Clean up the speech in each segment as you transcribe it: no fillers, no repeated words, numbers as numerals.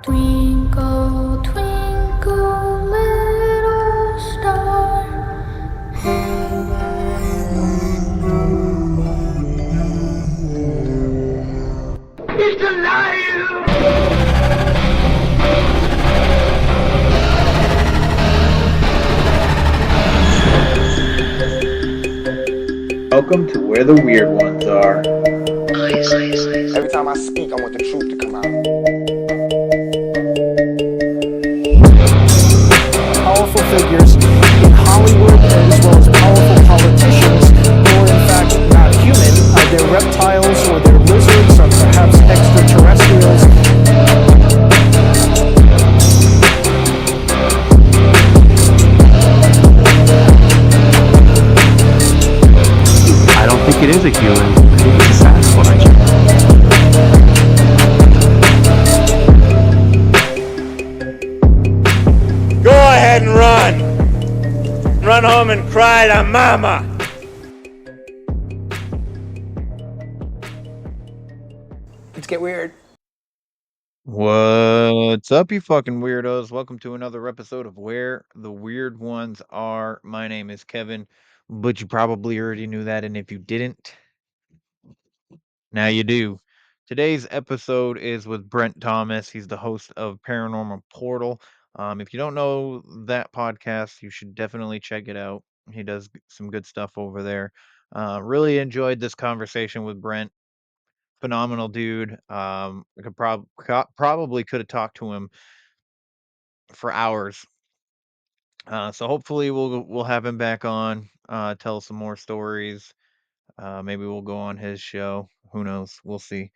Twinkle, twinkle, little star, He's alive! Welcome to where the weird ones are. Every time I speak, I want the truth to come out. Powerful figures in Hollywood as well as powerful politicians who are in fact not human. They're reptiles or they're lizards or perhaps extraterrestrials. I don't think it is a human. I think it's a Sasquatch. Go ahead and run. Run home and cry to mama. Let's get weird. What's up, you fucking weirdos? Welcome to another episode of Where the Weird Ones Are. My name is Kevin, but you probably already knew that, and if you didn't, now you do. Today's episode is with Brent Thomas. He's the host of Paranormal Portal. If you don't know that podcast, you should definitely check it out. He does some good stuff over there. Really enjoyed this conversation with Brent. Phenomenal dude. I probably could have talked to him for hours. So hopefully we'll have him back on. Tell some more stories. Maybe we'll go on his show. Who knows? We'll see.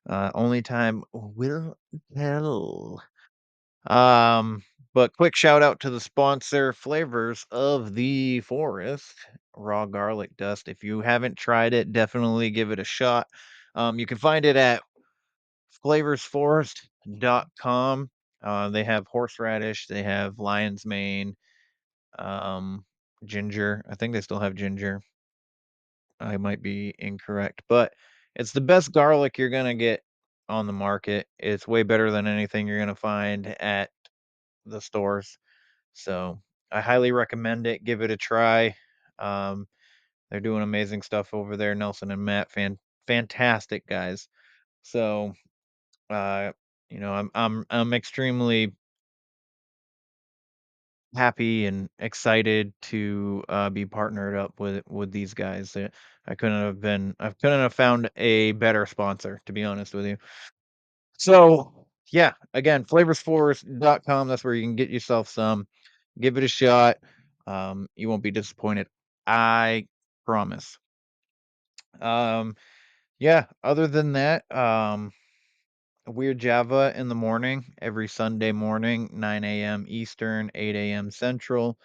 Only time will tell. Um, but quick shout out to the sponsor, Flavors of the Forest, raw garlic dust. If you haven't tried it, definitely give it a shot. You can find it at flavorsforest.com. They have horseradish, they have lion's mane, um, ginger. I think they still have ginger. I might be incorrect, but it's the best garlic you're gonna get on the market. It's way better than anything you're gonna find at the stores. So I highly recommend it. Give it a try. Um, they're doing amazing stuff over there. Nelson and Matt, fantastic guys. So uh, I'm extremely happy and excited to be partnered up with these guys. I couldn't have found a better sponsor, to be honest with you. So yeah, again, flavorsforest.com. That's where you can get yourself some. Give it a shot. You won't be disappointed. I promise. Um, yeah, other than that, Weird Java in the morning, every Sunday morning, 9 a.m. Eastern, 8 a.m. Central.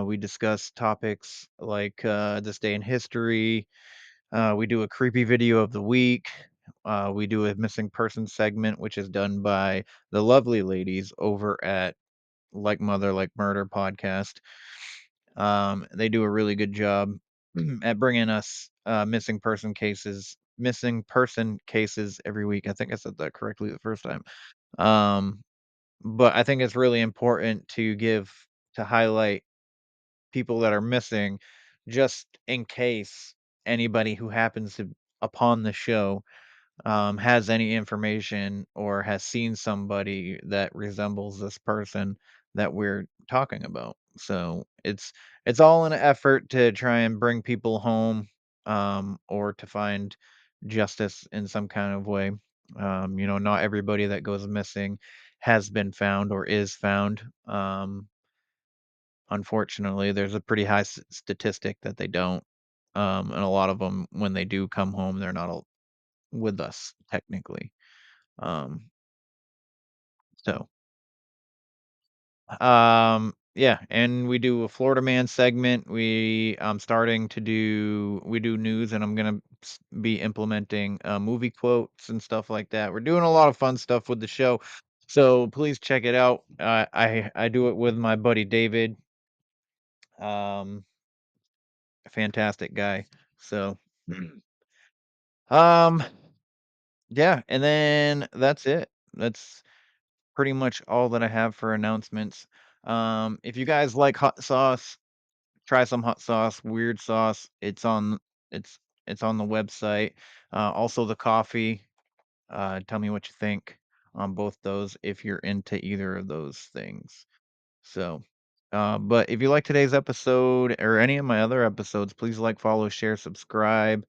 We discuss topics like this day in history. We do a creepy video of the week. We do a missing person segment, which is done by the lovely ladies over at Like Mother, Like Murder podcast. They do a really good job at bringing us missing person cases every week. I think I said that correctly the first time. Um, but I think it's really important to highlight people that are missing just in case anybody who happens to upon the show has any information or has seen somebody that resembles this person that we're talking about. So it's all an effort to try and bring people home, or to find justice in some kind of way. Not everybody that goes missing has been found or is found. Unfortunately, there's a pretty high statistic that they don't. And a lot of them, when they do come home, they're not with us technically. Um, so, yeah, and we do a Florida Man segment. We do news, and I'm gonna be implementing movie quotes and stuff like that. We're doing a lot of fun stuff with the show, so please check it out. I do it with my buddy David. Um, fantastic guy. So, um, yeah, and then that's it. That's pretty much all that I have for announcements. If you guys like hot sauce, try some hot sauce, weird sauce. It's it's on the website. Also the coffee. Tell me what you think on both those if you're into either of those things. So, but if you like today's episode or any of my other episodes, please like, follow, share, subscribe,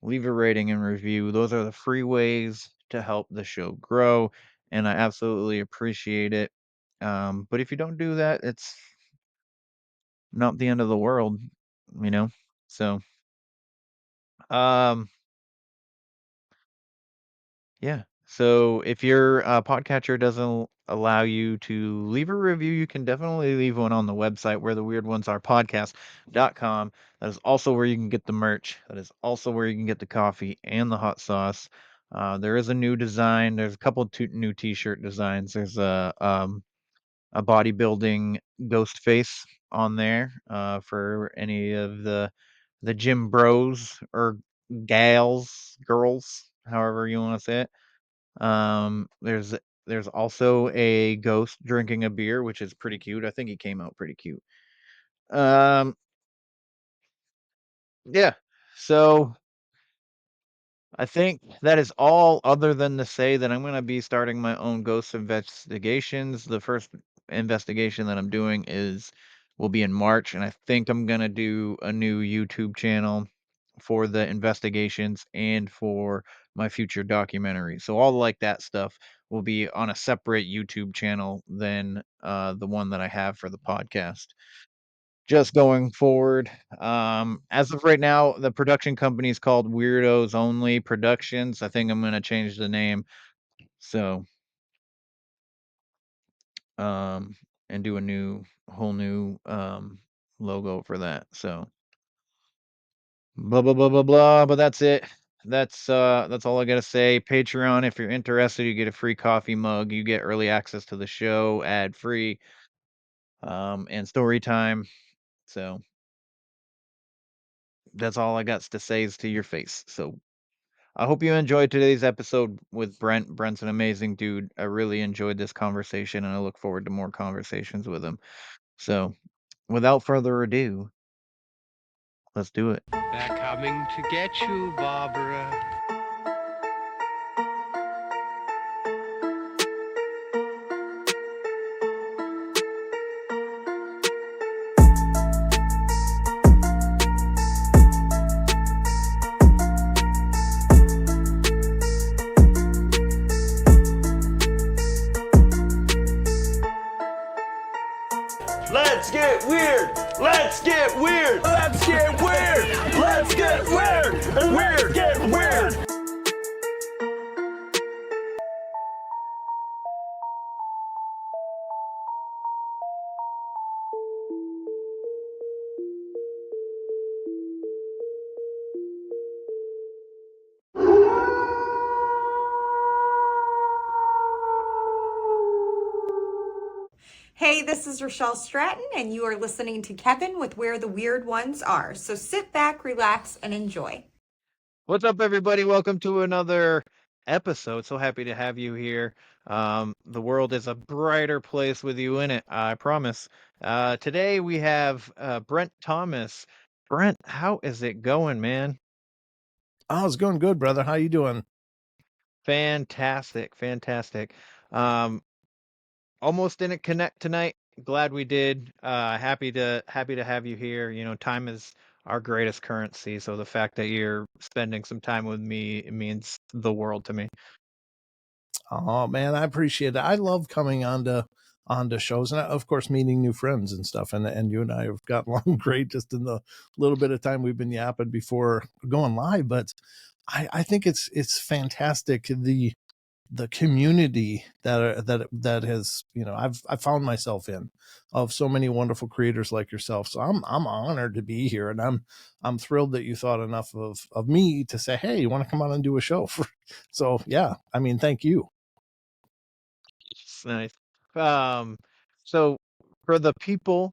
leave a rating and review. Those are the free ways to help the show grow, and I absolutely appreciate it. But if you don't do that, it's not the end of the world, you know? So, um, yeah. So if your podcatcher doesn't allow you to leave a review, you can definitely leave one on the website where the weird ones are podcast.com. That is also where you can get the merch. That is also where you can get the coffee and the hot sauce. There is a new design. There's a couple new t-shirt designs. There's a bodybuilding ghost face on there for any of the gym bros or gals, girls, however you want to say it. There's also a ghost drinking a beer, which is pretty cute. I think he came out pretty cute. Um, yeah. So I think that is all other than to say that I'm going to be starting my own ghost investigations. The first investigation that I'm doing will be in March, and I think I'm going to do a new YouTube channel for the investigations and for my future documentary. So all like that stuff will be on a separate YouTube channel than the one that I have for the podcast just going forward. As of right now, the production company is called Weirdos Only Productions. I think I'm gonna change the name. So, um, and do whole new logo for that. So, blah blah blah blah blah. But that's it. That's all I gotta say. Patreon, if you're interested, you get a free coffee mug. You get early access to the show, ad free, and story time. So that's all I got to say is to your face. So I hope you enjoyed today's episode with Brent. Brent's an amazing dude. I really enjoyed this conversation and I look forward to more conversations with him. So, without further ado, let's do it. They're coming to get you, Barbara. Let's get weird. Let's get weird. Let's get weird. Let's get weird. Weird. Get weird. Hey, this is Rochelle Stratton, and you are listening to Kevin with Where the Weird Ones Are. So sit back, relax, and enjoy. What's up, everybody? Welcome to another episode. So happy to have you here. The world is a brighter place with you in it, I promise. Today we have Brent Thomas. Brent, how is it going, man? Oh, it's going good, brother. How you doing? Fantastic, fantastic. Um, almost didn't connect tonight. Glad we did. Happy to have you here. You know, time is our greatest currency, so the fact that you're spending some time with me, it means the world to me. Oh man, I appreciate it. I love coming onto shows and of course meeting new friends and stuff. And you and I have gotten along great just in the little bit of time we've been yapping before going live. But I think it's fantastic the community that has I've found myself in of so many wonderful creators like yourself. So I'm honored to be here, and I'm thrilled that you thought enough of me to say, hey, you want to come on and do a show for. So yeah, I mean, thank you. It's nice. Um, so for the people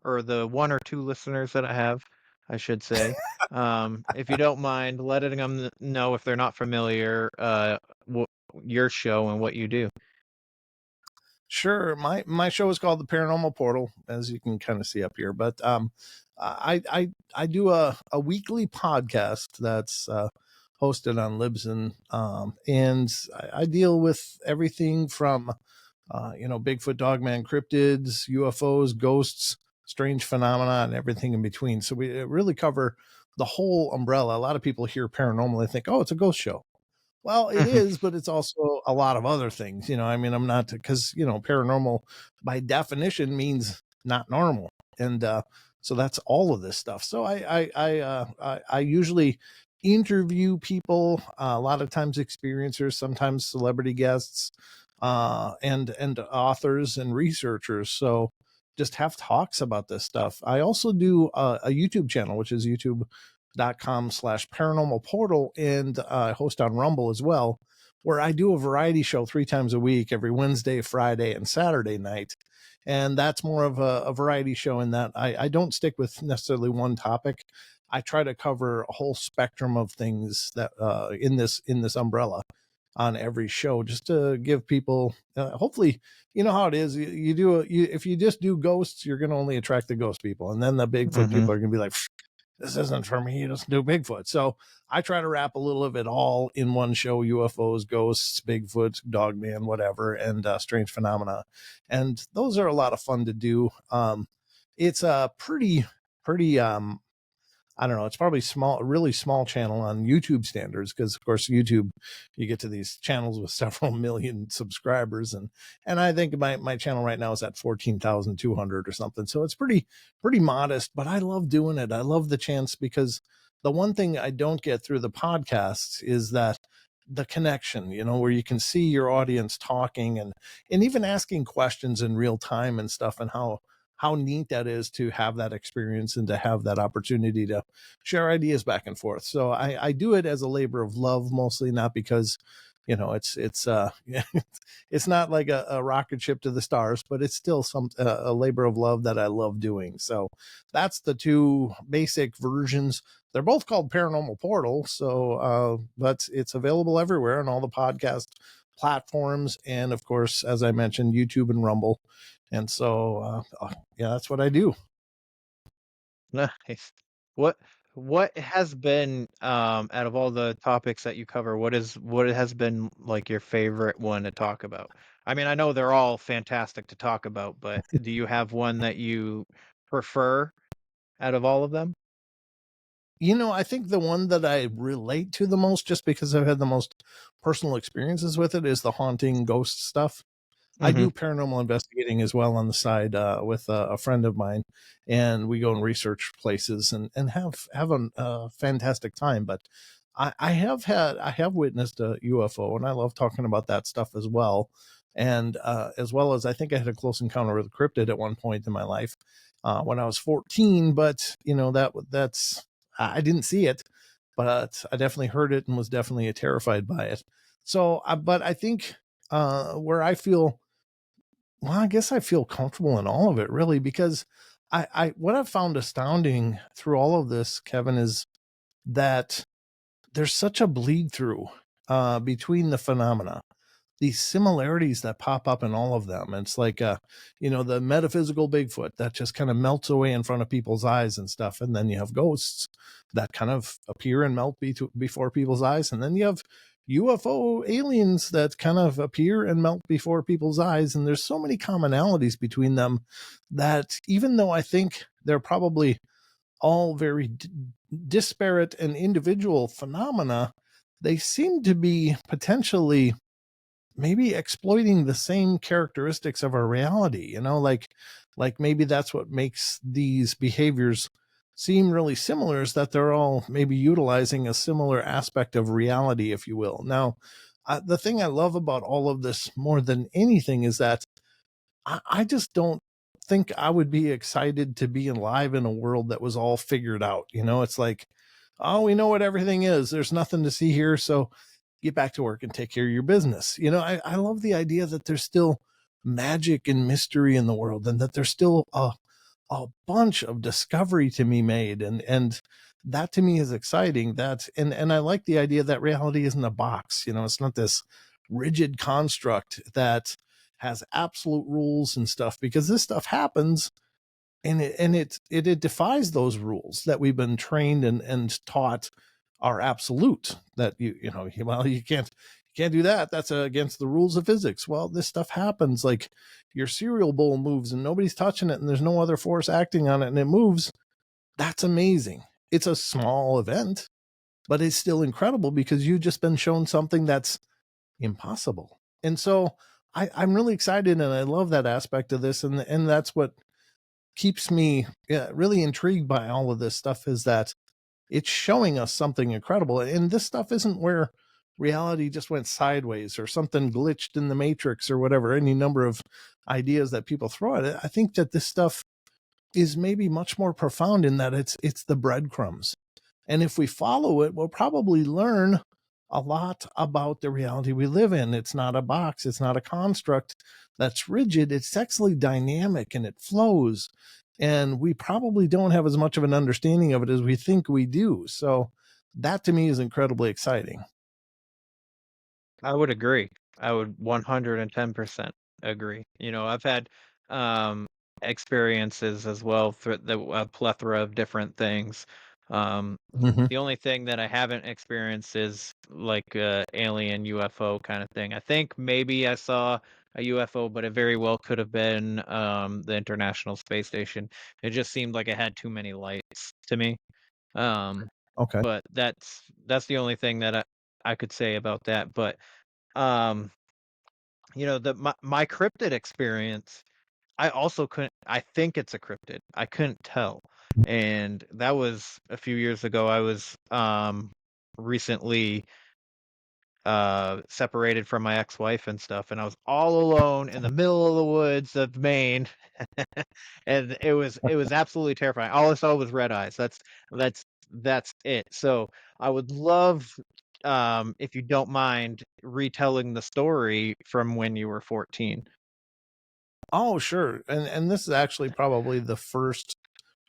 or the one or two listeners that I have, I should say, if you don't mind letting them know if they're not familiar, your show and what you do. Sure. My show is called the Paranormal Portal, as you can kind of see up here. But I do a weekly podcast that's hosted on Libsyn, and I deal with everything from Bigfoot, Dogman, cryptids, UFOs, ghosts, strange phenomena, and everything in between. So we really cover the whole umbrella. A lot of people hear paranormal, they think, oh, it's a ghost show. Well, it is, but it's also a lot of other things. I mean, I'm not, because paranormal by definition means not normal, and so that's all of this stuff. So I usually interview people, a lot of times experiencers, sometimes celebrity guests, and authors and researchers. So just have talks about this stuff. I also do a YouTube channel, which is youtube.com/paranormal portal, and I host on Rumble as well, where I do a variety show 3 times a week, every Wednesday, Friday, and Saturday night. And that's more of a variety show in that I don't stick with necessarily one topic. I try to cover a whole spectrum of things that in this umbrella on every show, just to give people hopefully, you know how it is, if you just do ghosts, you're going to only attract the ghost people, and then the Bigfoot people are going to be like, this isn't for me, you just do Bigfoot. So I try to wrap a little of it all in one show: UFOs, ghosts, Bigfoot, Dogman, whatever, and strange phenomena. And those are a lot of fun to do. It's a pretty I don't know, it's probably a really small channel on YouTube standards, because of course YouTube, you get to these channels with several million subscribers, and I think my channel right now is at 14,200 or something. So it's pretty modest, but I love doing it. I love the chance, because the one thing I don't get through the podcasts is that the connection, where you can see your audience talking and even asking questions in real time and stuff, and how neat that is to have that experience and to have that opportunity to share ideas back and forth. So I do it as a labor of love, mostly, not because, it's it's not like a rocket ship to the stars, but it's still a labor of love that I love doing. So that's the 2 basic versions. They're both called Paranormal Portal. So, but it's available everywhere on all the podcast platforms. And of course, as I mentioned, YouTube and Rumble. And so, yeah, that's what I do. Nice. What has been, out of all the topics that you cover, what has been like your favorite one to talk about? I mean, I know they're all fantastic to talk about, but do you have one that you prefer out of all of them? I think the one that I relate to the most, just because I've had the most personal experiences with it, is the haunting ghost stuff. I do paranormal investigating as well on the side, with a friend of mine, and we go and research places and have a fantastic time. But I have witnessed a UFO, and I love talking about that stuff as well. And as well as, I think I had a close encounter with a cryptid at one point in my life, when I was 14. But that's I didn't see it, but I definitely heard it and was definitely terrified by it. So, but I think where I feel, well, I guess I feel comfortable in all of it, really, because what I've found astounding through all of this, Kevin, is that there's such a bleed through between the phenomena, these similarities that pop up in all of them. It's like, the metaphysical Bigfoot that just kind of melts away in front of people's eyes and stuff. And then you have ghosts that kind of appear and melt before people's eyes. And then you have UFO aliens that kind of appear and melt before people's eyes. And there's so many commonalities between them that, even though I think they're probably all very disparate and individual phenomena, they seem to be potentially maybe exploiting the same characteristics of our reality, like maybe that's what makes these behaviors seem really similar, is that they're all maybe utilizing a similar aspect of reality, if you will. Now, the thing I love about all of this more than anything is that I just don't think I would be excited to be alive in a world that was all figured out. It's like, oh, we know what everything is. There's nothing to see here. So get back to work and take care of your business. I love the idea that there's still magic and mystery in the world, and that there's still a bunch of discovery to be made. And that to me is exciting. And I like the idea that reality isn't a box. It's not this rigid construct that has absolute rules and stuff, because this stuff happens, and it defies those rules that we've been trained and taught are absolute, that you can't do that, that's against the rules of physics. Well, this stuff happens, like your cereal bowl moves and nobody's touching it and there's no other force acting on it and it moves. That's amazing. It's a small event, but it's still incredible because you've just been shown something that's impossible. And so I'm really excited, and I love that aspect of this, and that's what keeps me really intrigued by all of this stuff, is that it's showing us something incredible. And this stuff isn't where reality just went sideways or something glitched in the matrix or whatever, any number of ideas that people throw at it. I think that this stuff is maybe much more profound in that it's the breadcrumbs. And if we follow it, we'll probably learn a lot about the reality we live in. It's not a box. It's not a construct that's rigid. It's actually dynamic and it flows. And we probably don't have as much of an understanding of it as we think we do. So that to me is incredibly exciting. I would agree. I would 110% agree. I've had experiences as well through a plethora of different things. Mhm. The only thing that I haven't experienced is like a alien UFO kind of thing. I think maybe I saw a UFO, but it very well could have been the International Space Station. It just seemed like it had too many lights to me. Okay. But that's the only thing that I could say about that. But um, my cryptid experience, I also couldn't. I think it's a cryptid. I couldn't tell, and that was a few years ago. I was recently separated from my ex-wife and stuff, and I was all alone in the middle of the woods of Maine, and it was absolutely terrifying. All I saw was red eyes. That's it. So I would love, if you don't mind, retelling the story from when you were 14. Oh, sure. And this is actually probably the first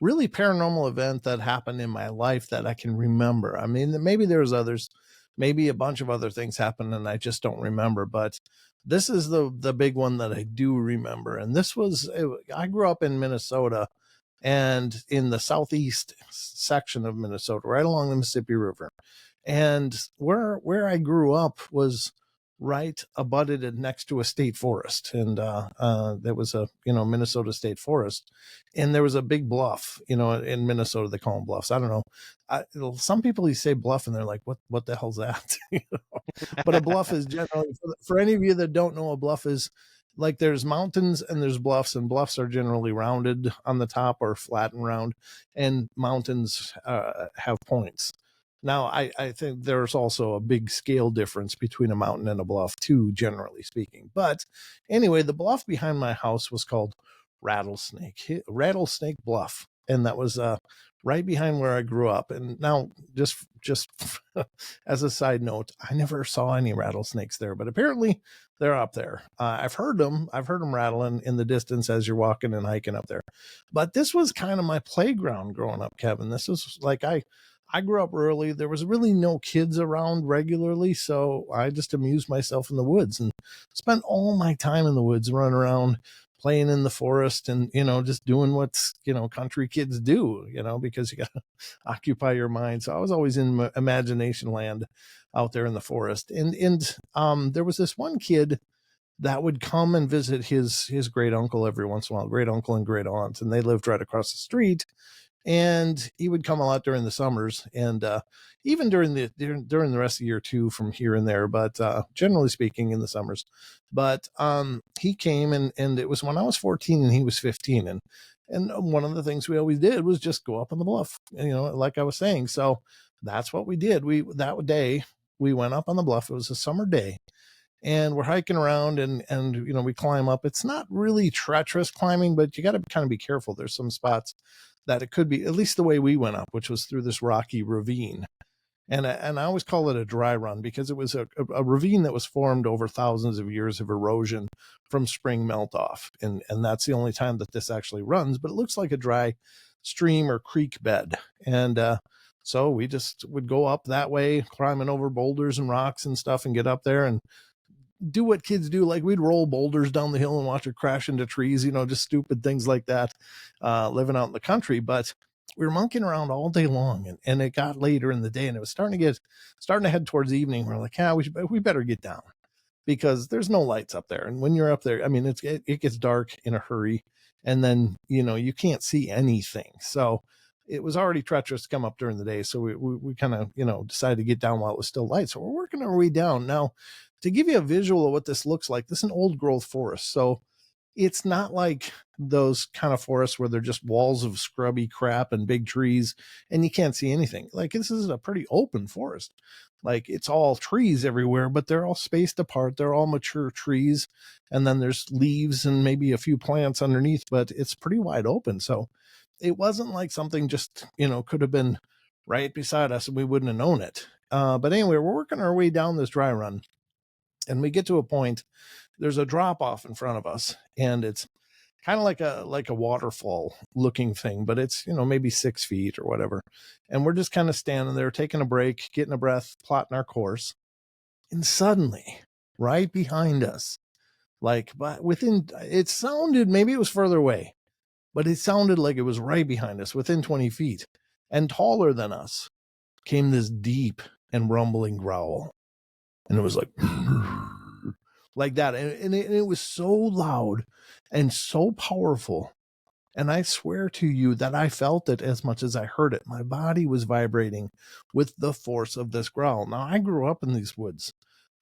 really paranormal event that happened in my life that I can remember. I mean, maybe there's others, maybe a bunch of other things happened and I just don't remember, but this is the big one that I do remember. And I grew up in Minnesota, and in the southeast section of Minnesota, right along the Mississippi River. And where I grew up was right abutted and next to a state forest, and there was a Minnesota state forest, and there was a big bluff. In Minnesota they call them bluffs. I don't know. Some people say bluff, and they're like, "What the hell's that?" But a bluff is generally, for any of you that don't know, a bluff is like there's mountains and there's bluffs, and bluffs are generally rounded on the top or flat and round, and mountains have points. Now, I think there's also a big scale difference between a mountain and a bluff, too, generally speaking. But anyway, the bluff behind my house was called Rattlesnake Bluff, and that was right behind where I grew up. And now, just as a side note, I never saw any rattlesnakes there, but apparently they're up there. I've heard them rattling in the distance as you're walking and hiking up there. But this was kind of my playground growing up, Kevin. This was like I grew up early. There was really no kids around regularly, so I just amused myself in the woods and spent all my time in the woods, running around, playing in the forest, and just doing what country kids do, because you got to occupy your mind. So I was always in imagination land out there in the forest, and there was this one kid that would come and visit his great uncle every once in a while, great uncle and great aunt, and they lived right across the street. And he would come a lot during the summers, and even during the rest of the year too, from here and there, but generally speaking in the summers. But he came, and it was when I was 14 and he was 15, and one of the things we always did was just go up on the bluff, like I was saying. So that's what we did. That day we went up on the bluff. It was a summer day, and we're hiking around, and we climb up. It's not really treacherous climbing, but you got to kind of be careful. There's some spots that it could be, at least the way we went up, which was through this rocky ravine. And I always call it a dry run, because it was a ravine that was formed over thousands of years of erosion from spring melt off. And that's the only time that this actually runs, but it looks like a dry stream or creek bed. And so we just would go up that way, climbing over boulders and rocks and stuff, and get up there and do what kids do. Like we'd roll boulders down the hill and watch it crash into trees, just stupid things like that, living out in the country. But we were monkeying around all day long, and it got later in the day, and it was starting to head towards evening. We're like, yeah, we better get down, because there's no lights up there. And when you're up there, I mean, it gets dark in a hurry, and then, you can't see anything. So it was already treacherous to come up during the day. So we kind of, decided to get down while it was still light. So we're working our way down. Now, to give you a visual of what this looks like, this is an old growth forest. So it's not like those kind of forests where they're just walls of scrubby crap and big trees and you can't see anything. Like this is a pretty open forest. Like it's all trees everywhere, but they're all spaced apart. They're all mature trees. And then there's leaves and maybe a few plants underneath, but it's pretty wide open. So it wasn't like something just, could have been right beside us and we wouldn't have known it. But anyway, we're working our way down this dry run, and we get to a point, there's a drop off in front of us, and it's kind of like a waterfall looking thing, but it's, maybe 6 feet or whatever. And we're just kind of standing there, taking a break, getting a breath, plotting our course. And suddenly, right behind us, but it sounded, maybe it was further away, but it sounded like it was right behind us, within 20 feet, and taller than us, came this deep and rumbling growl. And it was like that. And it was so loud and so powerful. And I swear to you that I felt it as much as I heard it. My body was vibrating with the force of this growl. Now, I grew up in these woods.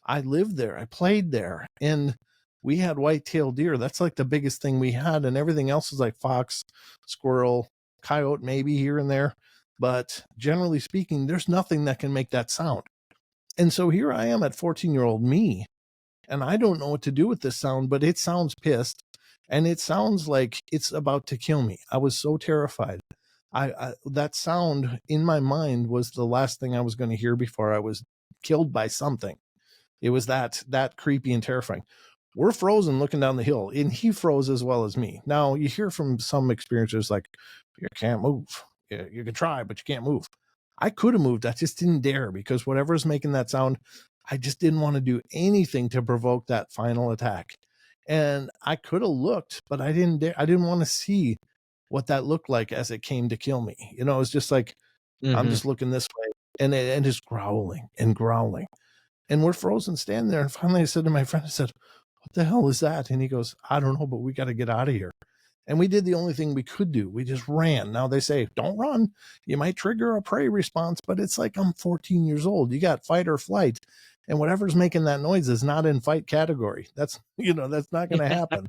I lived there. I played there. And we had white-tailed deer. That's like the biggest thing we had. And everything else was like fox, squirrel, coyote, maybe here and there. But generally speaking, there's nothing that can make that sound. And so here I am at 14-year-old me, and I don't know what to do with this sound, but it sounds pissed, and it sounds like it's about to kill me. I was so terrified. That sound in my mind was the last thing I was going to hear before I was killed by something. It was that creepy and terrifying. We're frozen looking down the hill, and he froze as well as me. Now, you hear from some experiencers like, you can't move. You can try, but you can't move. I could have moved. I just didn't dare, because whatever's making that sound, I just didn't want to do anything to provoke that final attack. And I could have looked, but I didn't dare. I didn't want to see what that looked like as it came to kill me. It was just like, I'm just looking this way, and just growling and growling. And we're frozen standing there. And finally I said to my friend, I said, what the hell is that? And he goes, I don't know, but we got to get out of here. And we did the only thing we could do. We just ran. Now they say, don't run. You might trigger a prey response, but it's like, I'm 14 years old. You got fight or flight. And whatever's making that noise is not in fight category. That's not going to happen.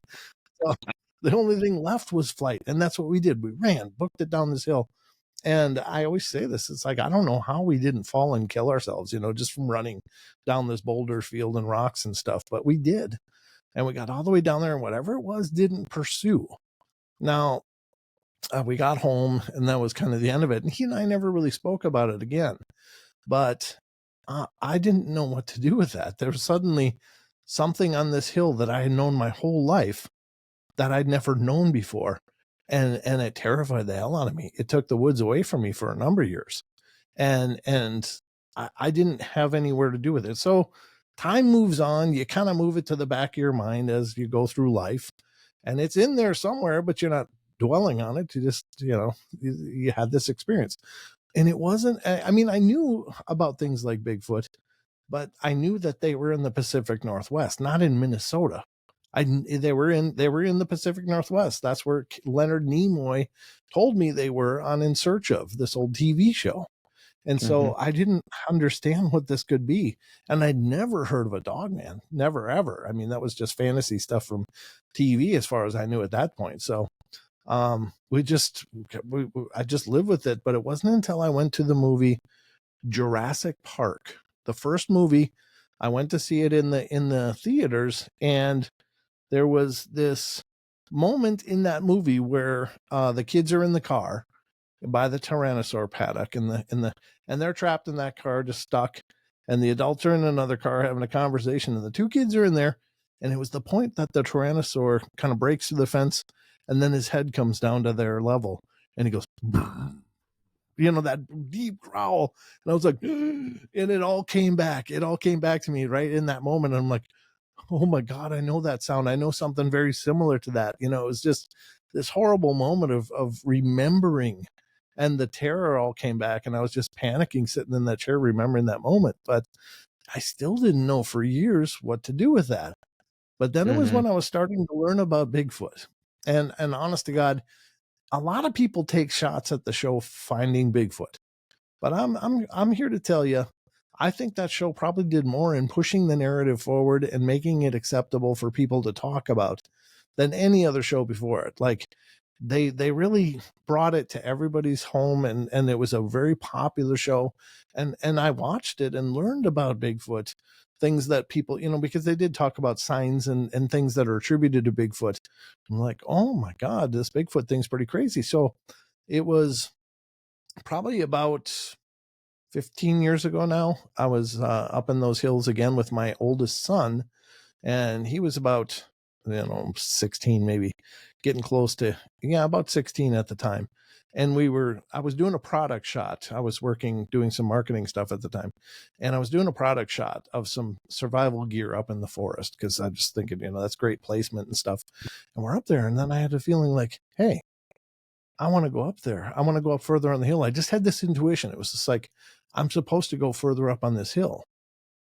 So the only thing left was flight. And that's what we did. We ran, booked it down this hill. And I always say this, it's like, I don't know how we didn't fall and kill ourselves, just from running down this boulder field and rocks and stuff, but we did. And we got all the way down there, and whatever it was didn't pursue. Now, we got home, and that was kind of the end of it. And he and I never really spoke about it again. But I didn't know what to do with that. There was suddenly something on this hill that I had known my whole life that I'd never known before. And it terrified the hell out of me. It took the woods away from me for a number of years. And I didn't have anywhere to do with it. So time moves on. You kind of move it to the back of your mind as you go through life. And it's in there somewhere, but you're not dwelling on it. You just, you had this experience. And it wasn't, I mean, I knew about things like Bigfoot, but I knew that they were in the Pacific Northwest, not in Minnesota. They were in the Pacific Northwest. That's where Leonard Nimoy told me they were on In Search Of, this old TV show. And so I didn't understand what this could be. And I'd never heard of a dogman, never, ever. I mean, that was just fantasy stuff from TV as far as I knew at that point. So I just lived with it. But it wasn't until I went to the movie Jurassic Park, the first movie. I went to see it in the theaters, and there was this moment in that movie where the kids are in the car by the Tyrannosaur paddock, and they're trapped in that car, just stuck, and the adults are in another car having a conversation, and the two kids are in there. And it was the point that the Tyrannosaur kind of breaks through the fence, and then his head comes down to their level, and he goes, that deep growl. And I was like, and it all came back to me right in that moment. And I'm like, oh my God, I know that sound. I know something very similar to that. You know, it was just this horrible moment of remembering, and the terror all came back, and I was just panicking sitting in that chair, remembering that moment. But I still didn't know for years what to do with that. But then it was Mm-hmm. when I was starting to learn about Bigfoot. And honest to God, a lot of people take shots at the show Finding Bigfoot. But I'm here to tell you, I think that show probably did more in pushing the narrative forward and making it acceptable for people to talk about than any other show before it. Like they really brought it to everybody's home, and it was a very popular show. And I watched it and learned about Bigfoot, things that people, you know, because they did talk about signs and things that are attributed to Bigfoot. I'm like, oh my God, this Bigfoot thing's pretty crazy. So it was probably about 15 years ago now. I was up in those hills again with my oldest son, and he was about, 16 maybe, getting close to, yeah, about 16 at the time. And I was doing a product shot. I was doing some marketing stuff at the time. And I was doing a product shot of some survival gear up in the forest because I just thinking, that's great placement and stuff. And we're up there. And then I had a feeling like, hey, I want to go up there. I want to go up further on the hill. I just had this intuition. It was just like, I'm supposed to go further up on this hill.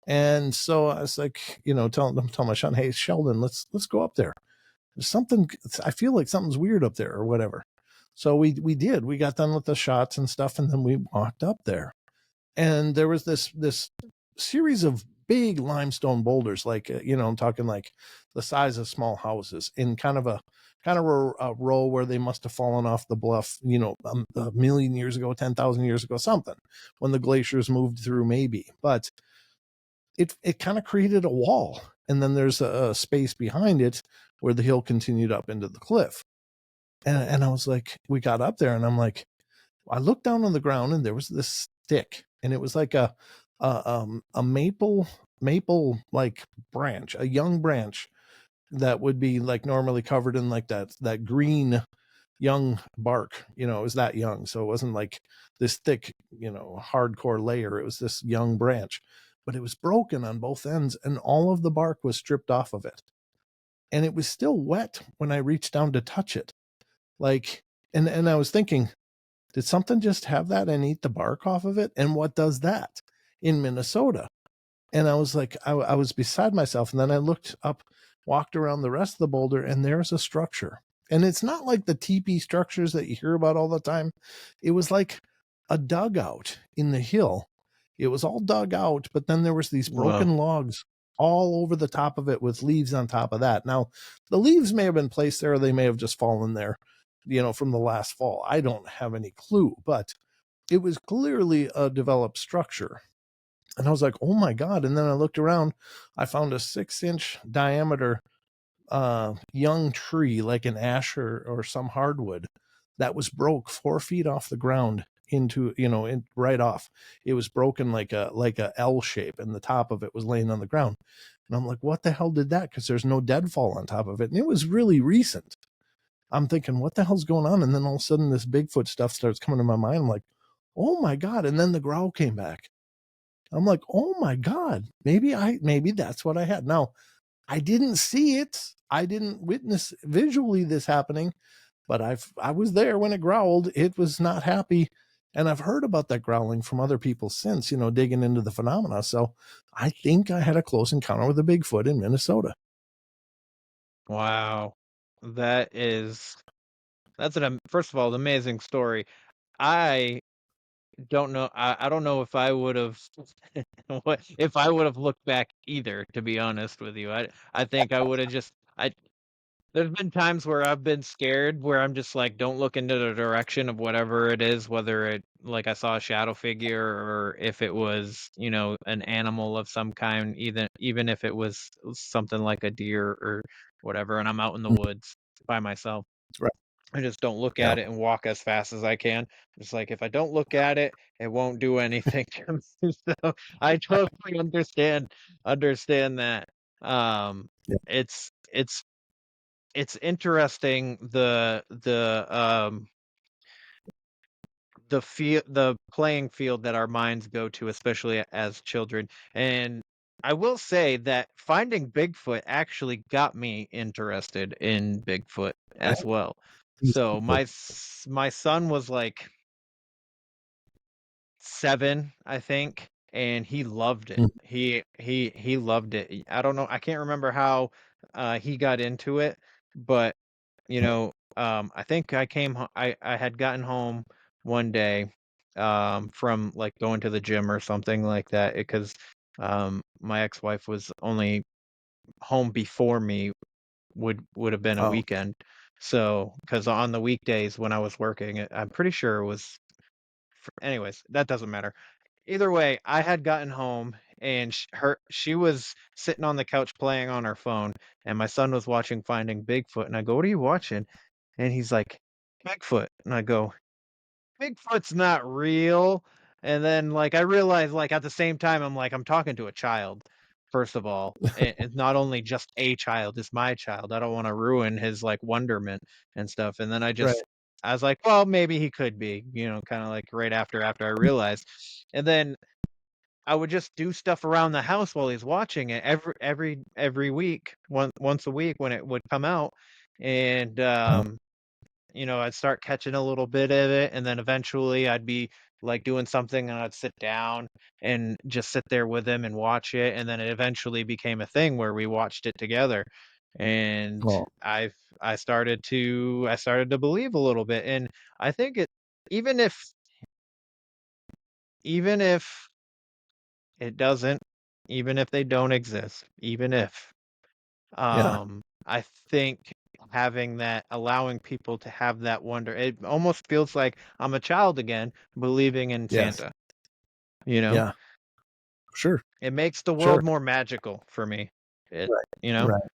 And so I was like, telling my son, hey, Sheldon, let's go up there. There's something, I feel like something's weird up there or whatever. So we got done with the shots and stuff. And then we walked up there, and there was this series of big limestone boulders, like, I'm talking like the size of small houses, in kind of a row where they must have fallen off the bluff, a million years ago, 10,000 years ago, something, when the glaciers moved through, maybe. But it kind of created a wall. And then there's a space behind it where the hill continued up into the cliff. And I was like, we got up there, and I'm like, I looked down on the ground, and there was this stick, and it was like a maple like branch, a young branch that would be like normally covered in like that green young bark. It was that young, so it wasn't like this thick, hardcore layer. It was this young branch, but it was broken on both ends, and all of the bark was stripped off of it, and it was still wet when I reached down to touch it. Like, and I was thinking, did something just have that and eat the bark off of it? And what does that in Minnesota? And I was like, I was beside myself. And then I looked up, walked around the rest of the boulder, and there's a structure. And it's not like the teepee structures that you hear about all the time. It was like a dugout in the hill. It was all dug out, but then there was these broken logs all over the top of it with leaves on top of that. Now, the leaves may have been placed there, or they may have just fallen there, from the last fall. I don't have any clue, but it was clearly a developed structure. And I was like, oh my God. And then I looked around, I found a 6-inch diameter young tree, like an ash or some hardwood, that was broke 4 feet off the ground into, right off. It was broken like a L shape, and the top of it was laying on the ground. And I'm like, what the hell did that? Because there's no deadfall on top of it. And it was really recent. I'm thinking, what the hell's going on? And then all of a sudden this Bigfoot stuff starts coming to my mind. I'm like, oh my God. And then the growl came back. I'm like, oh my God, maybe that's what I had. Now, I didn't see it. I didn't witness visually this happening, but I was there when it growled. It was not happy. And I've heard about that growling from other people since, digging into the phenomena. So I think I had a close encounter with a Bigfoot in Minnesota. Wow. That's first of all, an amazing story. I don't know. I don't know if I would have if I would have looked back either, to be honest with you. I think I would have there's been times where I've been scared, where I'm just like, don't look into the direction of whatever it is, whether it, like, I saw a shadow figure, or if it was, an animal of some kind, even if it was something like a deer or whatever, and I'm out in the woods by myself. Right. I just don't look Yeah. at it and walk as fast as I can. It's like, if I don't look at it, it won't do anything to me. So I totally understand that. Yeah. It's interesting, the playing field that our minds go to, especially as children. And I will say that finding Bigfoot actually got me interested in Bigfoot as well. So my son was like 7, I think, and he loved it. Mm. He loved it. I don't know. I can't remember how he got into it, but I think I had gotten home one day from like going to the gym or something like that because my ex-wife was only home before me would have been a Oh, weekend. So, because on the weekdays when I was working, I'm pretty sure it was. Anyways, that doesn't matter. Either way, I had gotten home and she was sitting on the couch playing on her phone, and my son was watching Finding Bigfoot, and I go, "What are you watching?" And he's like, "Bigfoot," and I go, Bigfoot's not real. And then like I realized like at the same time I'm like I'm talking to a child. First of all, it's not only just a child, it's my child. I don't want to ruin his like wonderment and stuff. And then right. I was like, well, maybe he could be, kind of like right after I realized. And then I would just do stuff around the house while he's watching it every week, once a week when it would come out. And I'd start catching a little bit of it, and then eventually I'd be like doing something and I'd sit down and just sit there with him and watch it. And then it eventually became a thing where we watched it together. And Oh, I started to believe a little bit. And I think even if even if it doesn't, even if they don't exist, even if yeah, I think having that, allowing people to have that wonder, it almost feels like I'm a child again, believing in yes, Santa. You know, yeah, sure, it makes the sure, world more magical for me. It, right, you know, right.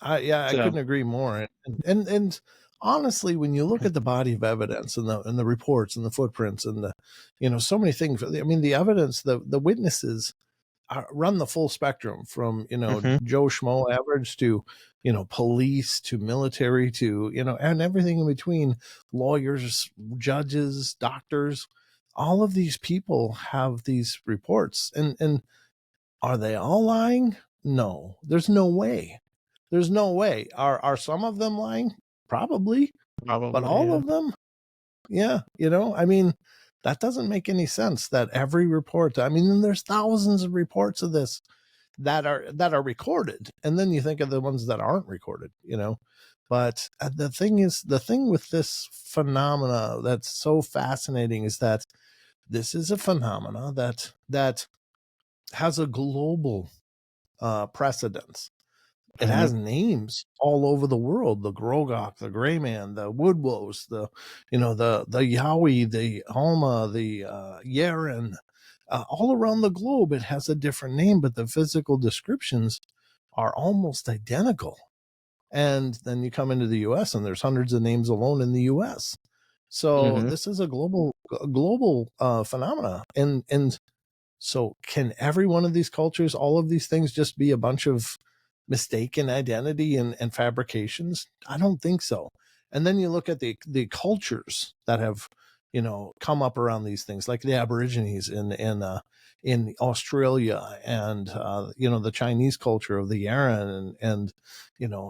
I so couldn't agree more. And honestly, when you look at the body of evidence and the reports and the footprints and the, so many things. I mean, the evidence, the witnesses run the full spectrum from hmm Joe Schmo average to police to military to and everything in between, lawyers, judges, doctors. All of these people have these reports, and are they all lying? No, there's no way. There's no way. Are some of them lying? Probably, but probably, all yeah. of them? Yeah, I mean, that doesn't make any sense that every report, I mean, there's thousands of reports of this that are recorded. And then you think of the ones that aren't recorded. But the thing with this phenomena that's so fascinating is that this is a phenomena that has a global precedence. It hmm has names all over the world: the Grogok, the Gray Man, the Woodwose, the Yowie, the Alma, the Yaren. All around the globe, it has a different name, but the physical descriptions are almost identical. And then you come into the U.S. and there's hundreds of names alone in the U.S. So hmm this is a global phenomena. And so, can every one of these cultures, all of these things, just be a bunch of mistaken identity and fabrications? I don't think so. And then you look at the cultures that have, come up around these things, like the Aborigines in Australia, and the Chinese culture of the Yaren, and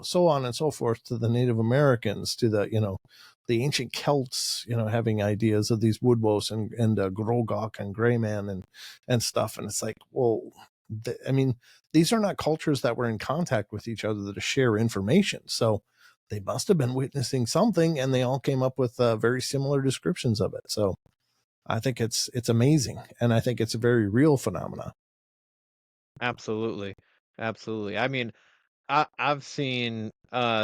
so on and so forth, to the Native Americans, to the ancient Celts, having ideas of these Woodwose and Grogok and Greyman and stuff. And it's like, well, I mean, these are not cultures that were in contact with each other to share information. So they must have been witnessing something, and they all came up with very similar descriptions of it. So I think it's amazing, and I think it's a very real phenomena. Absolutely, absolutely. I mean, I've seen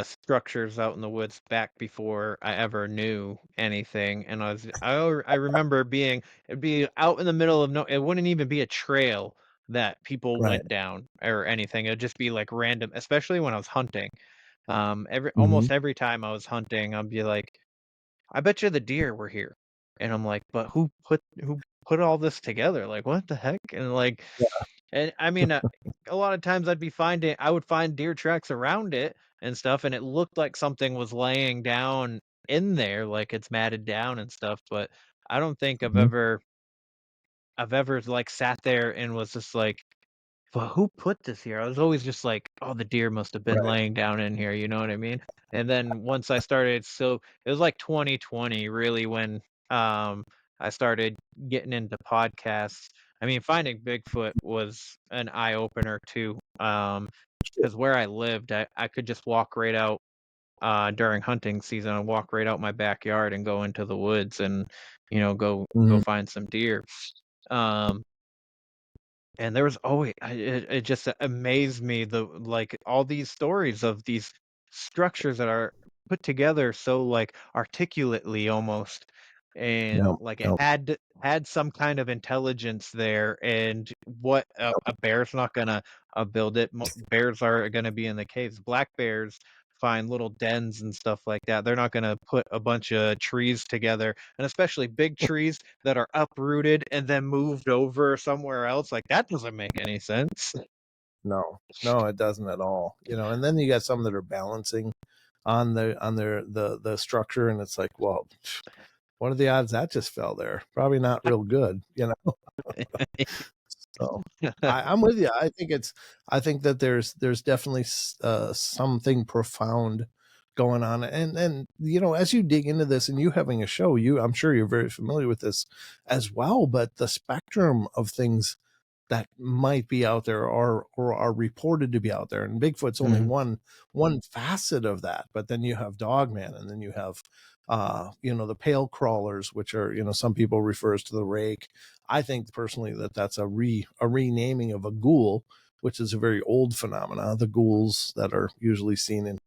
structures out in the woods back before I ever knew anything, and I remember it'd be out in the middle of no, it wouldn't even be a trail that people Right. went down or anything. It'd just be like random, especially when I was hunting. Mm-hmm. Almost every time I was hunting, I'd be like, I bet you the deer were here. And I'm like, but who put all this together? Like, what the heck? And like, and I mean, a lot of times I would find deer tracks around it and stuff, and it looked like something was laying down in there, like it's matted down and stuff. But I don't think Mm-hmm. I've ever like sat there and was just like, but who put this here? I was always just like, oh, the deer must have been Right. laying down in here, you know what I mean? And then once I started, so it was like 2020 really when I started getting into podcasts. I mean, finding Bigfoot was an eye opener too. Because where I lived, I could just walk right out during hunting season. I walk right out my backyard and go into the woods and, go Mhm. find some deer. Um, and there was always it just amazed me like all these stories of these structures that are put together so like articulately almost, and Yep, like it yep, had some kind of intelligence there. And what a bear's not gonna build it. Bears are gonna be in the caves. Black bears find little dens and stuff like that. They're not gonna put a bunch of trees together, and especially big trees that are uprooted and then moved over somewhere else. Like that doesn't make any sense. no, it doesn't at all. And then you got some that are balancing on the structure, and it's like, well, what are the odds that just fell there? Probably not real good. So I'm with you. I think that there's definitely something profound going on, and as you dig into this, and you having a show, I'm sure you're very familiar with this as well. But the spectrum of things that might be out there or are reported to be out there, and Bigfoot's only Mhm. one facet of that. But then you have Dogman, and then you have the pale crawlers, which are, some people refer as to the rake. I think personally that that's a renaming of a ghoul, which is a very old phenomena. The ghouls that are usually seen in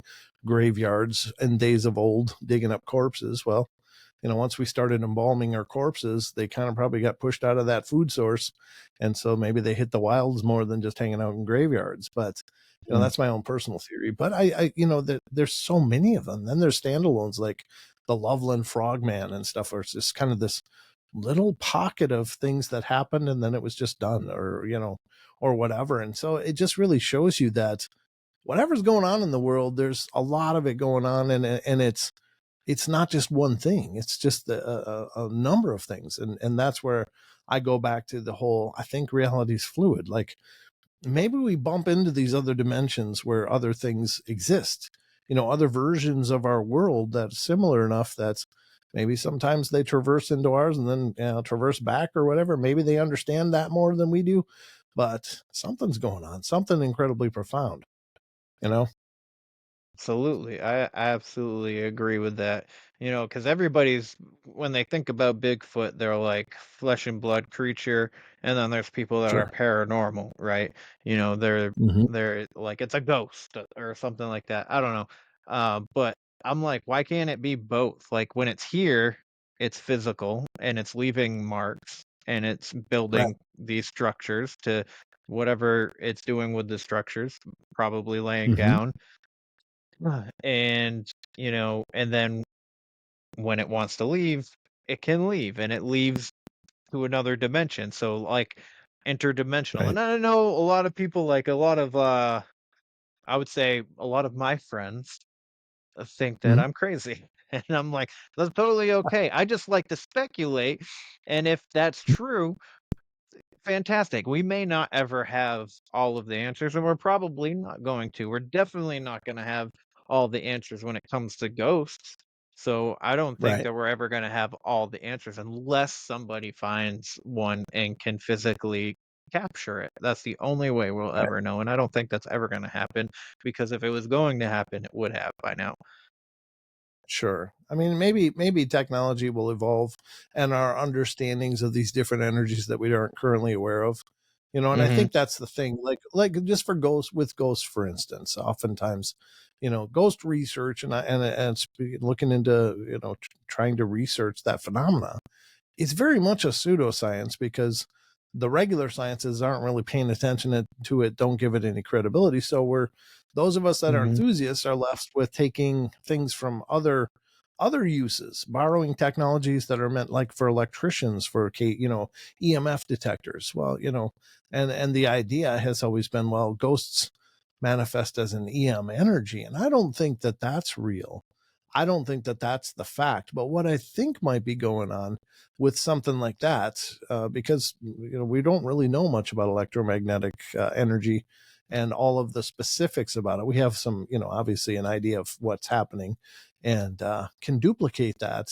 graveyards in days of old, digging up corpses. Well, once we started embalming our corpses, they kind of probably got pushed out of that food source. And so maybe they hit the wilds more than just hanging out in graveyards. But, that's my own personal theory. But there's so many of them. Then there's standalones like the Loveland Frogman and stuff, where it's just kind of this little pocket of things that happened and then it was just done, or whatever. And so it just really shows you that whatever's going on in the world, there's a lot of it going on, and it's not just one thing. It's just a number of things. And that's where I go back to the whole, I think reality is fluid. Like maybe we bump into these other dimensions where other things exist, other versions of our world that's similar enough that maybe sometimes they traverse into ours and then traverse back or whatever. Maybe they understand that more than we do, but something's going on, something incredibly profound, you know? Absolutely. I absolutely agree with that. Because everybody's, when they think about Bigfoot, they're like flesh and blood creature, and then there's people that are Sure. paranormal, right? They're Hmm. they're like it's a ghost or something like that. I don't know. But I'm like, why can't it be both? Like when it's here, it's physical and it's leaving marks and it's Right. building these structures to whatever it's doing with the structures, probably laying Hmm. down. And, and then when it wants to leave, it can leave and it leaves to another dimension. So like interdimensional. Right. And I know a lot of people, like a lot of I would say a lot of my friends think that Mhm. I'm crazy. And I'm like, that's totally okay. I just like to speculate. And if that's true, fantastic. We may not ever have all of the answers, and we're probably not going to. We're definitely not going to have all the answers when it comes to ghosts. So I don't think Right. that we're ever going to have all the answers unless somebody finds one and can physically capture it. That's the only way we'll Right. ever know. And I don't think that's ever going to happen, because if it was going to happen, it would have by now. Sure. I mean, maybe technology will evolve and our understandings of these different energies that we aren't currently aware of. And I Hmm. think that's the thing. Like just for ghosts, for instance, oftentimes, ghost research and looking into, trying to research that phenomena, it's very much a pseudoscience because the regular sciences aren't really paying attention to it, don't give it any credibility. So those of us that are Hmm. enthusiasts are left with taking things from other uses, borrowing technologies that are meant like for electricians, for EMF detectors. Well, and the idea has always been, well, ghosts manifest as an EM energy, and I don't think that that's real. I don't think that that's the fact. But what I think might be going on with something like that, because we don't really know much about electromagnetic energy and all of the specifics about it. We have some, obviously an idea of what's happening, and can duplicate that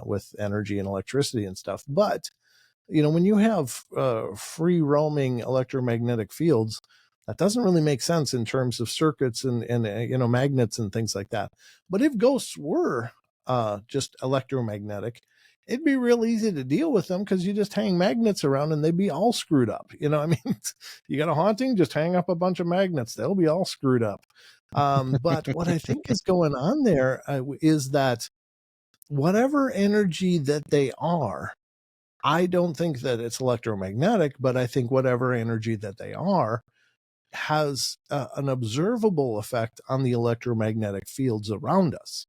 with energy and electricity and stuff. But when you have free roaming electromagnetic fields, that doesn't really make sense in terms of circuits and magnets and things like that. But if ghosts were just electromagnetic, it'd be real easy to deal with them, because you just hang magnets around and they'd be all screwed up. I mean, you got a haunting, just hang up a bunch of magnets, they'll be all screwed up. But what I think is going on there is that whatever energy that they are, I don't think that it's electromagnetic, but I think whatever energy that they are has an observable effect on the electromagnetic fields around us.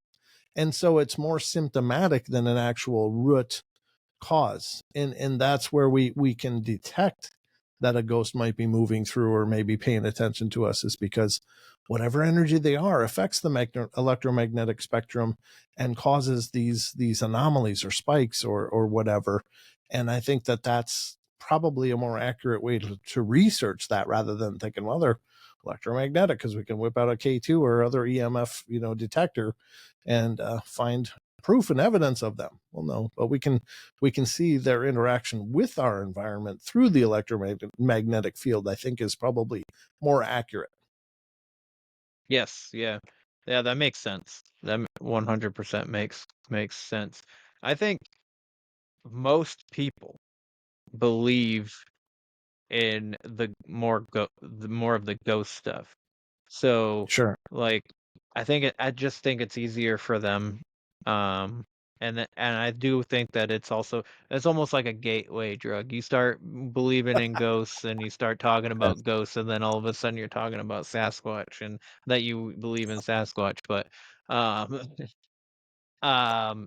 And so it's more symptomatic than an actual root cause. And that's where we can detect that a ghost might be moving through or maybe paying attention to us, is because whatever energy they are affects the electromagnetic spectrum and causes these anomalies or spikes or whatever. And I think that that's probably a more accurate way to research that, rather than thinking, well, they're electromagnetic because we can whip out a K2 or other EMF, detector and find proof and evidence of them. Well, no, but we can see their interaction with our environment through the electromagnetic field, I think, is probably more accurate. Yes, yeah. Yeah, that makes sense. That 100% makes sense. I think most people believe in the more of the ghost stuff. So, Sure. like, I just think it's easier for them. Um, and I do think that it's almost like a gateway drug. You start believing in ghosts and you start talking Yes. about ghosts, and then all of a sudden you're talking about Sasquatch and that you believe in Sasquatch. But um, um,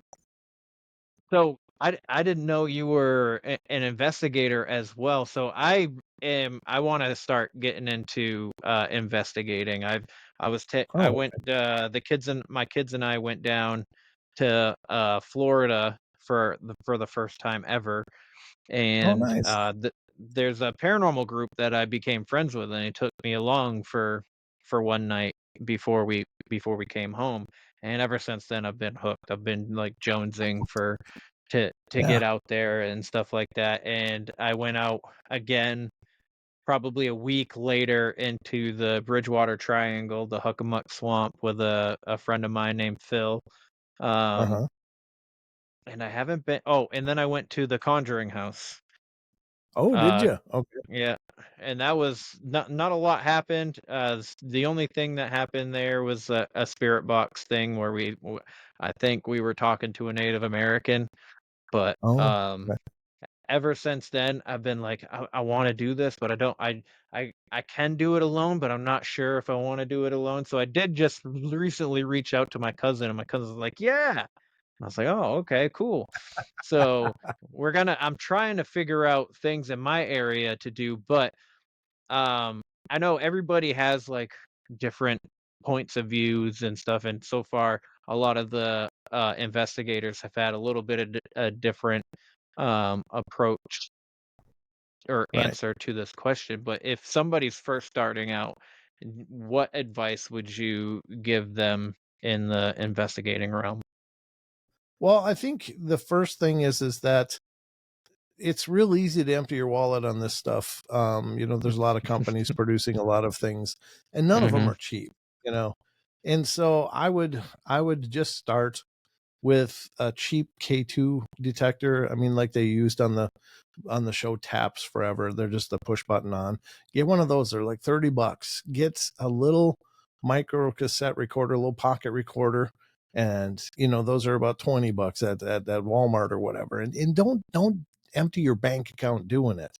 so I didn't know you were an investigator as well. So I want to start getting into investigating. I Oh, went my kids and I went down to Florida for the first time ever, oh, and nice. there's a paranormal group that I became friends with, and they took me along for one night before we came home. And ever since then, I've been hooked. I've been like jonesing to Yeah. get out there and stuff like that. And I went out again probably a week later into the Bridgewater Triangle, the Huckamuck Swamp, with a friend of mine named Phil. Um, Uh-huh. and I haven't been. Oh, and then I went to the Conjuring House. Oh, did Uh, you? Okay. yeah, and that was not a lot happened. The only thing that happened there was a spirit box thing where I think we were talking to a Native American, but Oh, okay. ever since then I've been like, I want to do this, but I don't. I can do it alone, but I'm not sure if I want to do it alone. So I did just recently reach out to my cousin, and my cousin's like, yeah. I was like, oh, okay, cool. So I'm trying to figure out things in my area to do, but I know everybody has like different points of views and stuff, and so far a lot of the investigators have had a little bit of a different approach or Right. answer to this question. But if somebody's first starting out, what advice would you give them in the investigating realm? Well, I think the first thing is that it's real easy to empty your wallet on this stuff. There's a lot of companies producing a lot of things, and none of them Hmm. are cheap, you know. And so I would just start with a cheap K2 detector. I mean, like they used on the show Taps forever. They're just the push button on. Get one of those. They're like $30. Get a little micro cassette recorder, a little pocket recorder. And those are about $20 at Walmart or whatever. And don't empty your bank account doing it.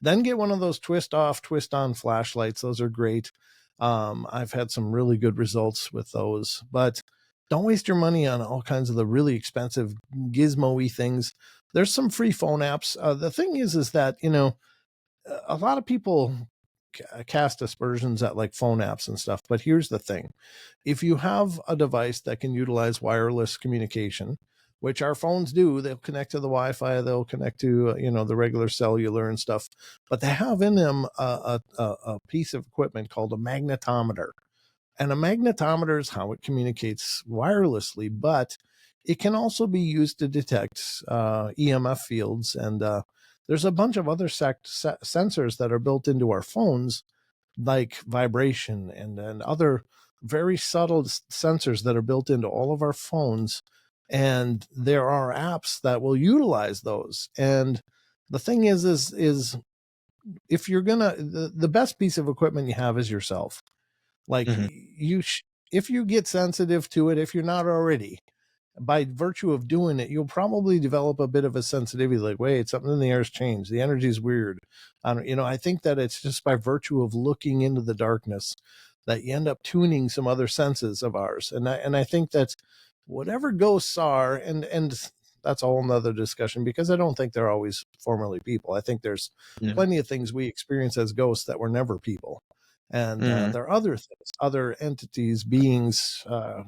Then get one of those twist off, twist on flashlights. Those are great. I've had some really good results with those, but don't waste your money on all kinds of the really expensive gizmo-y things. There's some free phone apps. The thing is that, a lot of people cast aspersions at like phone apps and stuff. But here's the thing. If you have a device that can utilize wireless communication, which our phones do, they'll connect to the Wi-Fi, they'll connect to, the regular cellular and stuff, but they have in them a piece of equipment called a magnetometer. And a magnetometer is how it communicates wirelessly, but it can also be used to detect EMF fields. And there's a bunch of other sensors that are built into our phones, like vibration and other very subtle sensors that are built into all of our phones. And there are apps that will utilize those. And the thing is if you're the best piece of equipment you have is yourself. Like if you get sensitive to it, if you're not already, by virtue of doing it, you'll probably develop a bit of a sensitivity. Like, wait, something in the air has changed. The energy is weird. I think that it's just by virtue of looking into the darkness that you end up tuning some other senses of ours. And I think that whatever ghosts are, and that's a whole nother discussion, because I don't think they're always formerly people. I think there's plenty of things we experience as ghosts that were never people. And there are other things, other entities, beings,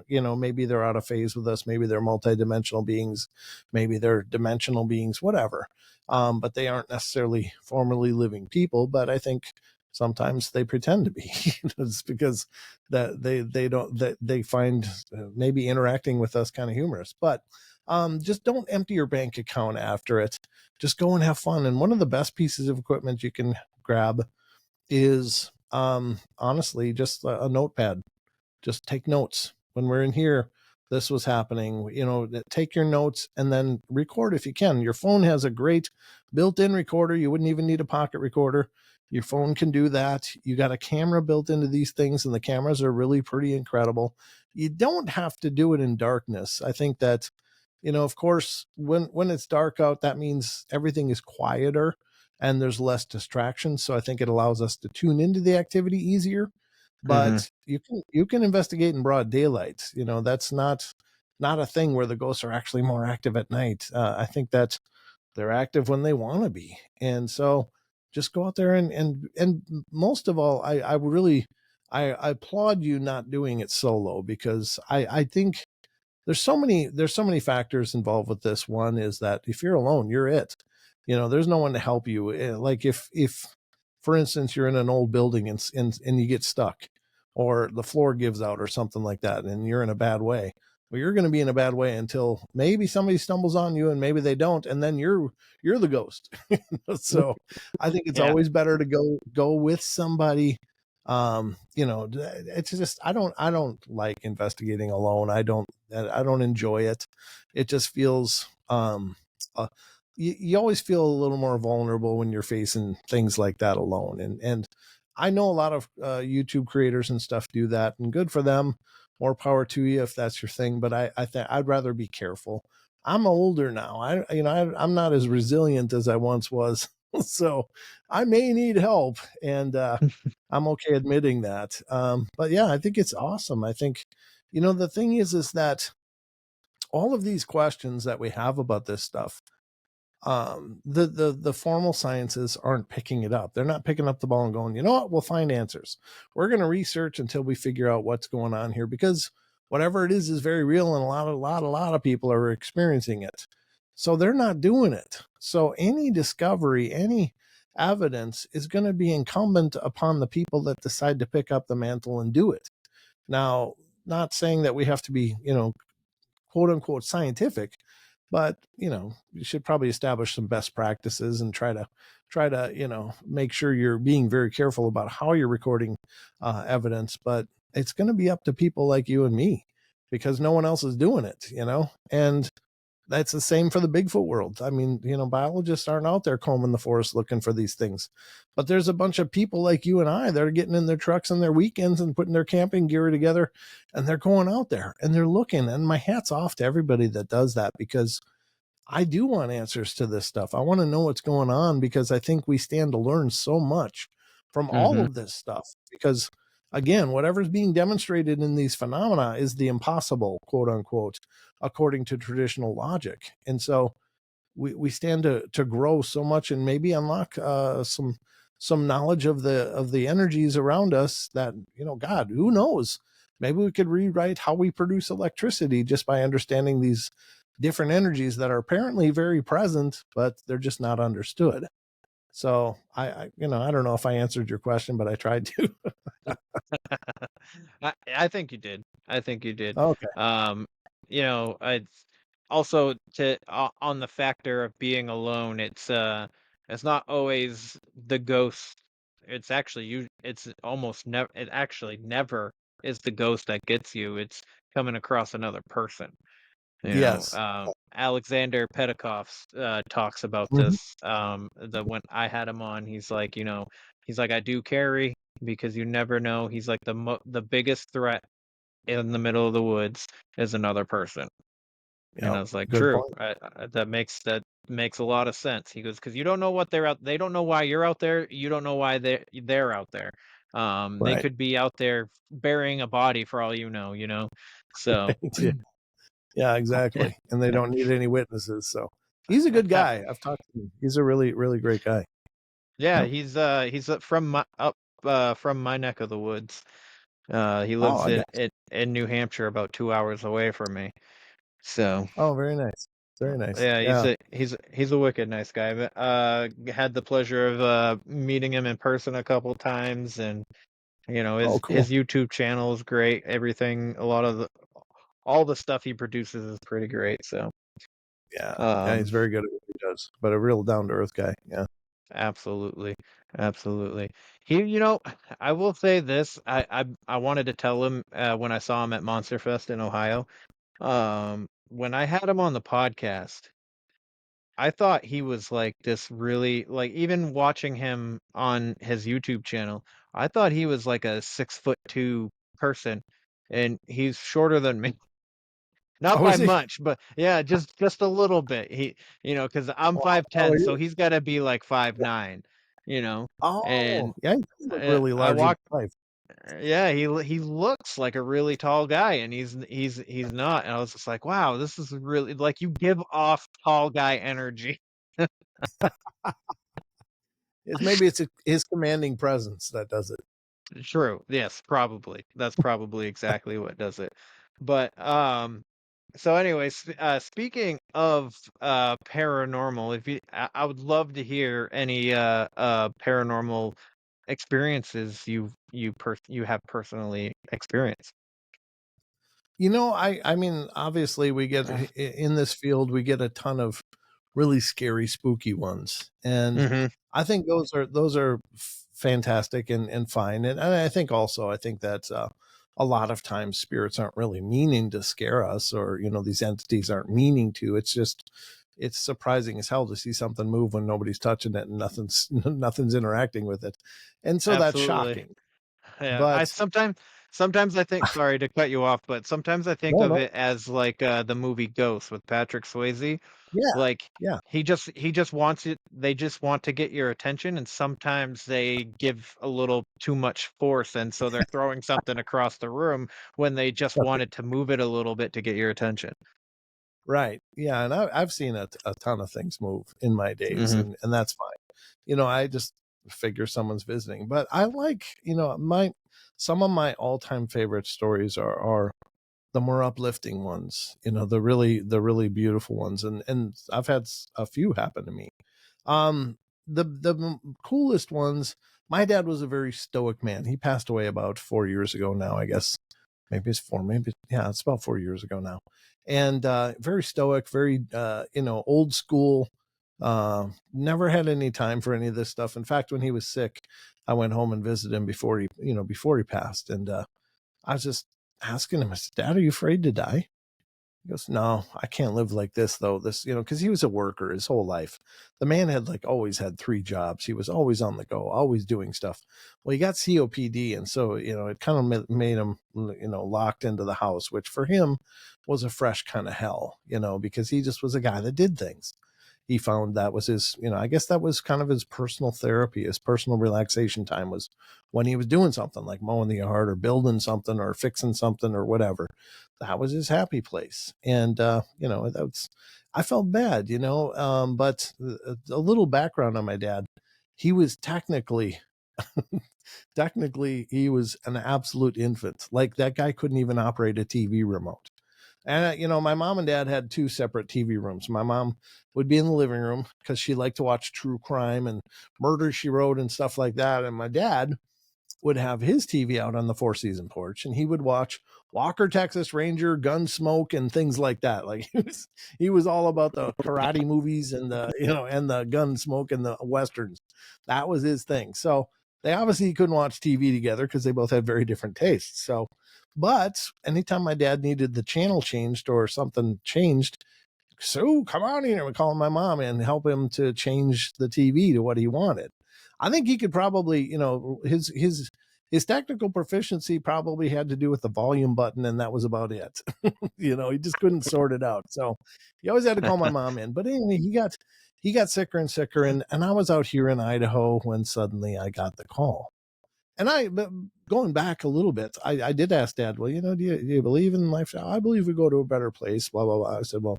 maybe they're out of phase with us. Maybe they're multidimensional beings. Maybe they're dimensional beings, whatever. But they aren't necessarily formerly living people. But I think sometimes they pretend to be. It's because that they find maybe interacting with us kind of humorous. But just don't empty your bank account after it. Just go and have fun. And one of the best pieces of equipment you can grab is honestly just a notepad. Just take notes. When we're in here, this was happening. Take your notes and then record if you can. Your phone has a great built-in recorder. You wouldn't even need a pocket recorder. Your phone can do that. You got a camera built into these things, and the cameras are really pretty incredible. You don't have to do it in darkness. I think that, of course, when it's dark out, that means everything is quieter and there's less distraction. So I think it allows us to tune into the activity easier. But you can investigate in broad daylight. That's not a thing where the ghosts are actually more active at night. I think that they're active when they want to be. And so just go out there and most of all, I applaud you not doing it solo, because I think there's so many factors involved with this. One is that if you're alone, you're it. There's no one to help you. Like if for instance, you're in an old building and you get stuck, or the floor gives out or something like that, and you're in a bad way. Well, you're going to be in a bad way until maybe somebody stumbles on you, and maybe they don't, and then you're the ghost. So I think it's always better to go with somebody. It's just I don't like investigating alone. I don't enjoy it. It just feels you always feel a little more vulnerable when you're facing things like that alone. And I know a lot of YouTube creators and stuff do that, and good for them. More power to you if that's your thing. But I think I'd rather be careful. I'm older now. I'm not as resilient as I once was. So I may need help, and I'm okay admitting that. But yeah, I think it's awesome. I think, the thing is that all of these questions that we have about this stuff, the formal sciences aren't picking it up. They're not picking up the ball and going, you know what, we'll find answers. We're going to research until we figure out what's going on here, because whatever it is very real, and a lot of people are experiencing it. So they're not doing it. So any discovery, any evidence is going to be incumbent upon the people that decide to pick up the mantle and do it. Now, not saying that we have to be, quote unquote scientific, but you should probably establish some best practices and try to make sure you're being very careful about how you're recording evidence. But it's going to be up to people like you and me, because no one else is doing it, and that's the same for the Bigfoot world. I mean, biologists aren't out there combing the forest looking for these things, but there's a bunch of people like you and I that are getting in their trucks on their weekends and putting their camping gear together, and they're going out there and they're looking. And my hat's off to everybody that does that, because I do want answers to this stuff. I want to know what's going on, because I think we stand to learn so much from all of this stuff. Because again, whatever's being demonstrated in these phenomena is the impossible, quote unquote, according to traditional logic. And so we stand to grow so much, and maybe unlock some some knowledge of the energies around us that, God, who knows? Maybe we could rewrite how we produce electricity just by understanding these different energies that are apparently very present, but they're just not understood. So I don't know if I answered your question, but I tried to. I think you did. I think you did. Okay. It's also on the factor of being alone. It's not always the ghost. It's actually it's almost never. It actually never is the ghost that gets you. It's coming across another person. Yes. Alexander Petikoff talks about Mhm. this. When I had him on, he's like, I do carry because you never know. He's like the biggest threat in the middle of the woods is another person. And I Yep. was like, Good true. point. That makes a lot of sense. He goes, because you don't know what they're out. They don't know why you're out there. You don't know why they're out there. They Right. could be out there burying a body for all you know. So Yeah, exactly. And they don't need any witnesses. So he's a good guy. I've talked to him. He's a really, really great guy. yeah, Yep. he's from my neck of the woods. He Oh, lives I in, got you. in New Hampshire, about 2 hours away from me. So Oh, very nice. Very nice. yeah, Yeah. he's a wicked nice guy. But had the pleasure of meeting him in person a couple times, and Oh, his cool. YouTube channel is great. Everything, all the stuff he produces is pretty great. So Yeah. Yeah. um, He's very good at what he does, but a real down to earth guy. Yeah. absolutely, absolutely. He, I will say this. I wanted to tell him when I saw him at Monster Fest in Ohio. When I had him on the podcast, I thought he was like this really, like, even watching him on his YouTube channel, I thought he was like a 6'2" person, and he's shorter than me. Not Oh, by is he? much, but yeah, just a little bit. Because I'm Well, how tall 5'10", are so you? he's got to be like Yeah. 5'9", Oh, and yeah. You look really I large in walked. life. Yeah, he looks like a really tall guy, and he's not. And I was just like, wow, this is really, like, you give off tall guy energy. Maybe it's his commanding presence that does it. True. Yes, probably. That's probably exactly what does it. But so anyways, speaking of paranormal, I would love to hear any paranormal experiences you have personally experienced. I mean, obviously we get in this field, we get a ton of really scary, spooky ones. And Mm-hmm. I think those are fantastic and fine. And I think also, I think that a lot of times spirits aren't really meaning to scare us, or, these entities aren't meaning to. It's surprising as hell to see something move when nobody's touching it and nothing's interacting with it. And so that's Absolutely. shocking. Yeah, I But sometimes I think, sorry to cut you off, but sometimes I think no, of no. it as like the movie Ghost with Patrick Swayze. Yeah. Like Yeah. he just wants it, they just want to get your attention, and sometimes they give a little too much force, and so they're throwing something across the room when they just wanted to move it a little bit to get your attention. Right. Yeah. And I've seen a ton of things move in my days, Hmm. and that's fine. I just figure someone's visiting. But I like, some of my all time favorite stories are the more uplifting ones, the really beautiful ones. And I've had a few happen to me. Um, the coolest ones, my dad was a very stoic man. He passed away about 4 years ago now, I guess. Maybe it's four, maybe, yeah, it's about 4 years ago now. And very stoic, very, old school. Never had any time for any of this stuff. In fact, when he was sick, I went home and visited him before he passed. And I was just asking him, I said, Dad, are you afraid to die? He goes, no, I can't live like this though. Because he was a worker his whole life. The man had always had 3 jobs. He was always on the go, always doing stuff. Well, he got COPD. And so, it kind of made him, locked into the house, which for him was a fresh kind of hell, because he just was a guy that did things. He found that was his, I guess that was kind of his personal therapy, his personal relaxation time was when he was doing something like mowing the yard or building something or fixing something or whatever. That was his happy place. And, I felt bad, but a little background on my dad. he was technically he was an absolute infant. Like, that guy couldn't even operate a TV remote. And, my mom and dad had 2 separate TV rooms. My mom would be in the living room because she liked to watch true crime and Murder, She Wrote and stuff like that. And my dad would have his TV out on the 4-season porch, and he would watch Walker, Texas Ranger, Gunsmoke, and things like that. Like, he was all about the karate movies and and the Gunsmoke and the Westerns. That was his thing. So they obviously couldn't watch TV together because they both had very different tastes. So, but anytime my dad needed the channel changed or something changed, so come on in, we call my mom and help him to change the TV to what he wanted. I think he could probably, his technical proficiency probably had to do with the volume button, and that was about it. He just couldn't sort it out. So he always had to call my mom in. But anyway, he got sicker and sicker, and I was out here in Idaho when suddenly I got the call. And going back a little bit, I did ask Dad, well, do you believe in life? I believe we go to a better place, blah, blah, blah. I said, well,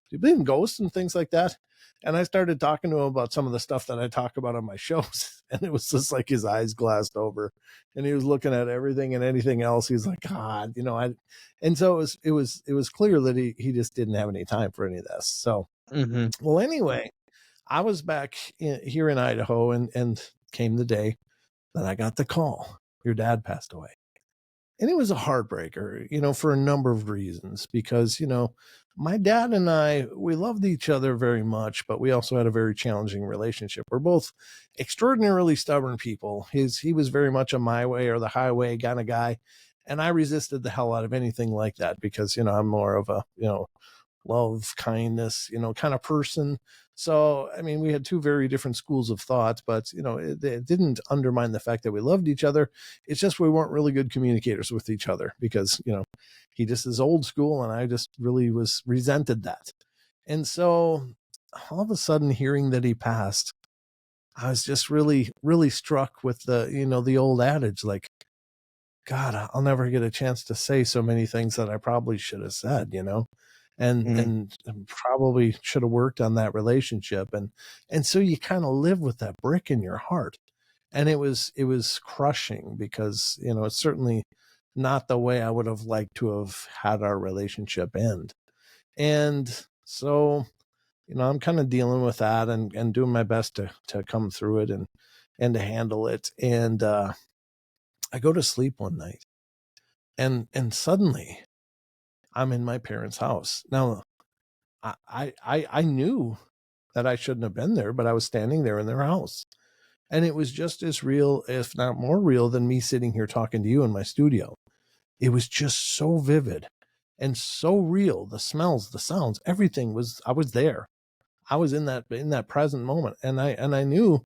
do you believe in ghosts and things like that? And I started talking to him about some of the stuff that I talk about on my shows. And it was just like his eyes glassed over and he was looking at everything and anything else. He's like, God, and so it was clear that he just didn't have any time for any of this. So, Well, anyway, I was back here in Idaho and came the day that I got the call. Your dad passed away. And it was a heartbreaker, for a number of reasons, because, my dad and I, we loved each other very much, but we also had a very challenging relationship. We're both extraordinarily stubborn people. He was very much a my way or the highway kind of guy. And I resisted the hell out of anything like that because, I'm more of a, love, kindness, kind of person. So, I mean, we had 2 very different schools of thought, but, it didn't undermine the fact that we loved each other. It's just we weren't really good communicators with each other because, he just is old school and I just really resented that. And so all of a sudden hearing that he passed, I was just really, really struck with the old adage, like, God, I'll never get a chance to say so many things that I probably should have said, and probably should have worked on that relationship. And so you kind of live with that brick in your heart. And it was crushing because, it's certainly not the way I would have liked to have had our relationship end. And so, I'm kind of dealing with that and doing my best to come through it and to handle it. And I go to sleep one night and suddenly I'm in my parents' house. Now, I knew that I shouldn't have been there, but I was standing there in their house. And it was just as real, if not more real, than me sitting here talking to you in my studio. It was just so vivid and so real. The smells, the sounds, everything I was there. I was in that present moment. And I knew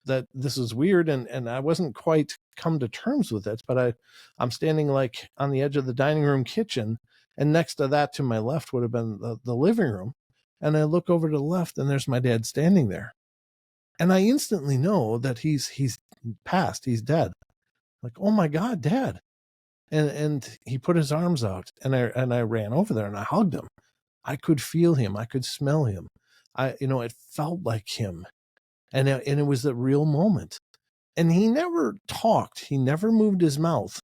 that this is weird and I wasn't quite come to terms with it, but I'm standing like on the edge of the dining room kitchen, and next to that to my left would have been the living room. And I look over to the left and there's my dad standing there. And I instantly know that he's passed, he's dead. Like, oh my God, Dad. And he put his arms out and I ran over there and I hugged him. I could feel him. I could smell him. It felt like him. And it was a real moment. And he never talked. He never moved his mouth.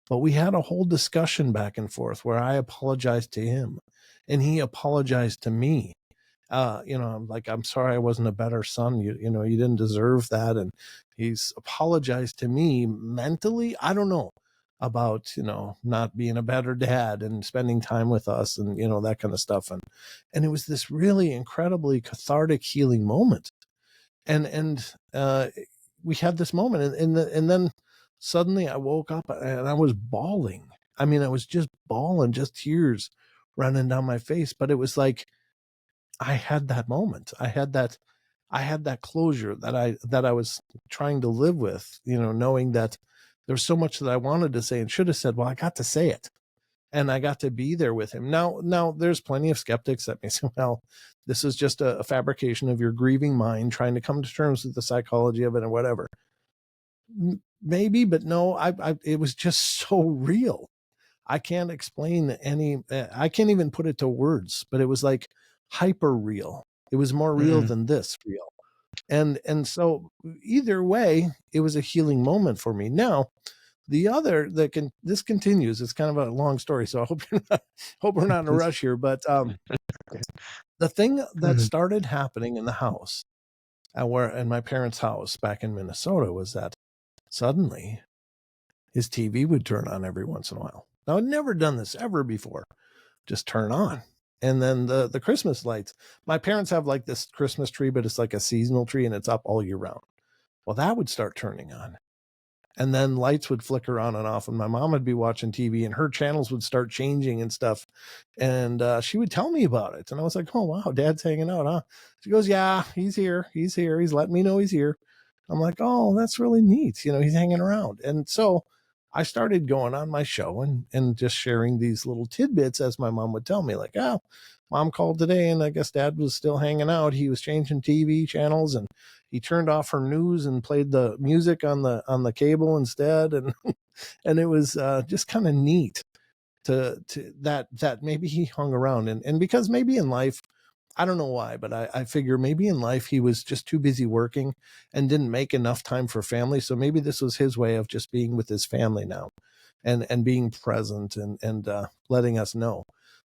But we had a whole discussion back and forth where I apologized to him and he apologized to me. I'm like, I'm sorry I wasn't a better son. You didn't deserve that. And he's apologized to me mentally. I don't know about, not being a better dad and spending time with us and, that kind of stuff. And it was this really incredibly cathartic healing moment. And we had this moment and then suddenly I woke up and I was bawling. I mean, I was just bawling, just tears running down my face. But it was like, I had that moment. I had that closure that I was trying to live with, knowing that there's so much that I wanted to say and should have said, well, I got to say it and I got to be there with him. Now there's plenty of skeptics that may say, well, this is just a fabrication of your grieving mind trying to come to terms with the psychology of it or whatever. Maybe, but no, it was just so real. I can't explain I can't even put it to words, but it was like hyper real. It was more real than this real. And so either way, it was a healing moment for me. Now, the other this continues. It's kind of a long story, so I hope we're not in a rush here. But the thing that started happening in the house, in my parents' house back in Minnesota, was that suddenly his TV would turn on every once in a while. Now, I'd never done this ever before. Just turn on. And then the Christmas lights. My parents have like this Christmas tree, but it's like a seasonal tree and it's up all year round. Well, that would start turning on. And then lights would flicker on and off, and my mom would be watching TV and her channels would start changing and stuff. And she would tell me about it. And I was like, oh, wow, Dad's hanging out, huh? She goes, yeah, he's here. He's here. He's letting me know he's here. I'm like, oh, that's really neat. He's hanging around. And so I started going on my show and just sharing these little tidbits as my mom would tell me, like, oh, Mom called today and I guess Dad was still hanging out. He was changing TV channels and he turned off her news and played the music on the cable instead. And and it was just kind of neat to that maybe he hung around and because maybe in life, I don't know why, but I figure maybe in life he was just too busy working and didn't make enough time for family. So maybe this was his way of just being with his family now and being present and letting us know.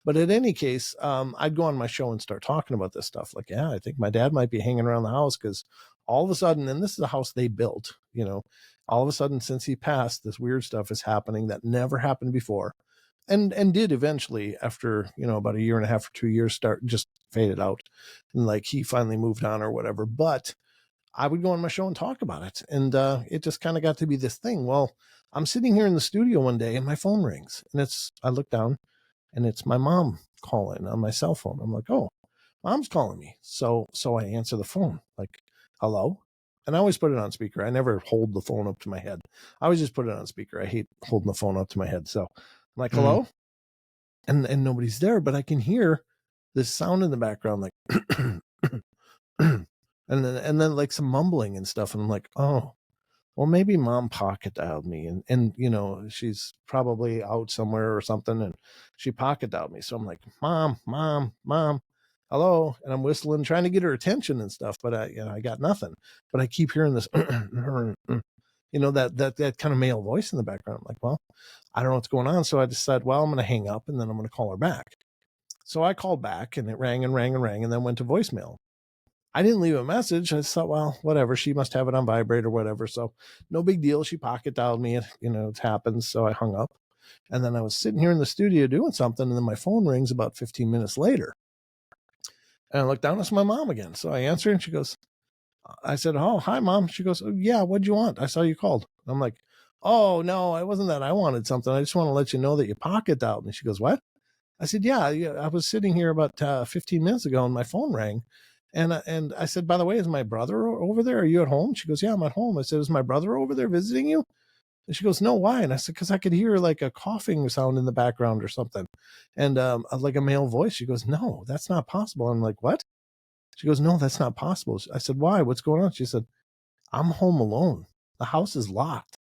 But in any case, I'd go on my show and start talking about this stuff. Like, yeah, I think my dad might be hanging around the house because all of a sudden, and this is a house they built, all of a sudden since he passed, this weird stuff is happening that never happened before. And did eventually after, about a year and a half or 2 years start just faded out. And like he finally moved on or whatever. But I would go on my show and talk about it. And it just kind of got to be this thing. Well, I'm sitting here in the studio one day and my phone rings and I look down and it's my mom calling on my cell phone. I'm like, oh, Mom's calling me. So I answer the phone like, hello. And I always put it on speaker. I never hold the phone up to my head. I always just put it on speaker. I hate holding the phone up to my head. So I'm like, hello. And nobody's there, but I can hear this sound in the background, like, and then like some mumbling and stuff. And I'm like, oh, well, maybe Mom pocket dialed me and she's probably out somewhere or something. And she pocket dialed me. So I'm like, Mom, hello. And I'm whistling, trying to get her attention and stuff, but I got nothing, but I keep hearing this, that kind of male voice in the background. I'm like, well, I don't know what's going on. So I decided, well, I'm going to hang up and then I'm going to call her back. So I called back and it rang and rang and rang and then went to voicemail. I didn't leave a message. I thought, well, whatever. She must have it on vibrate or whatever. So no big deal. She pocket dialed me. It happens. So I hung up. And then I was sitting here in the studio doing something. And then my phone rings about 15 minutes later. And I look down, it's my mom again. So I answer and she goes, I said, oh, hi, Mom. She goes, oh, yeah, what'd you want? I saw you called. I'm like, oh, no, it wasn't that. I wanted something. I just want to let you know that you pocket dialed me. She goes, what? I said, yeah, I was sitting here about 15 minutes ago and my phone rang. And I said, by the way, is my brother over there? Are you at home? She goes, yeah, I'm at home. I said, is my brother over there visiting you? And she goes, no, why? And I said, because I could hear like a coughing sound in the background or something. And like a male voice. She goes, no, that's not possible. I'm like, what? She goes, no, that's not possible. I said, why? What's going on? She said, I'm home alone. The house is locked.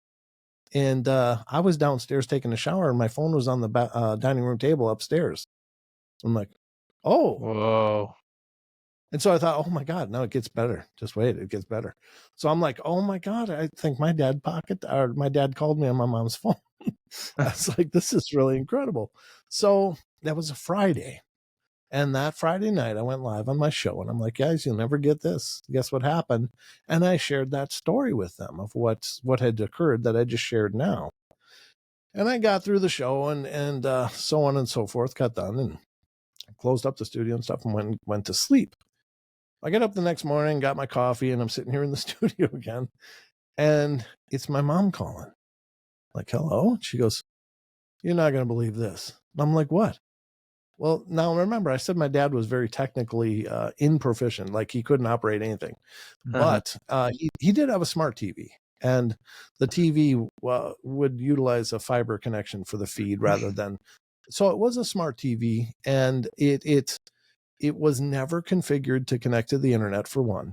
And I was downstairs taking a shower and my phone was on the dining room table upstairs. I'm like, oh. Whoa. And so I thought, oh my God, no, it gets better. Just wait, it gets better. So I'm like, oh my God, I think my dad called me on my mom's phone. I was like, this is really incredible. So that was a Friday. And that Friday night I went live on my show and I'm like, guys, you'll never get this. Guess what happened? And I shared that story with them of what had occurred that I just shared now. And I got through the show and so on and so forth, got done and closed up the studio and stuff and went to sleep. I get up the next morning, got my coffee, and I'm sitting here in the studio again. And it's my mom calling. Like, hello? She goes, you're not going to believe this. I'm like, what? Well, now remember, I said my dad was very technically improficient, like he couldn't operate anything. But he did have a smart TV. And the TV would utilize a fiber connection for the feed rather than. So it was a smart TV, and it was never configured to connect to the internet for one.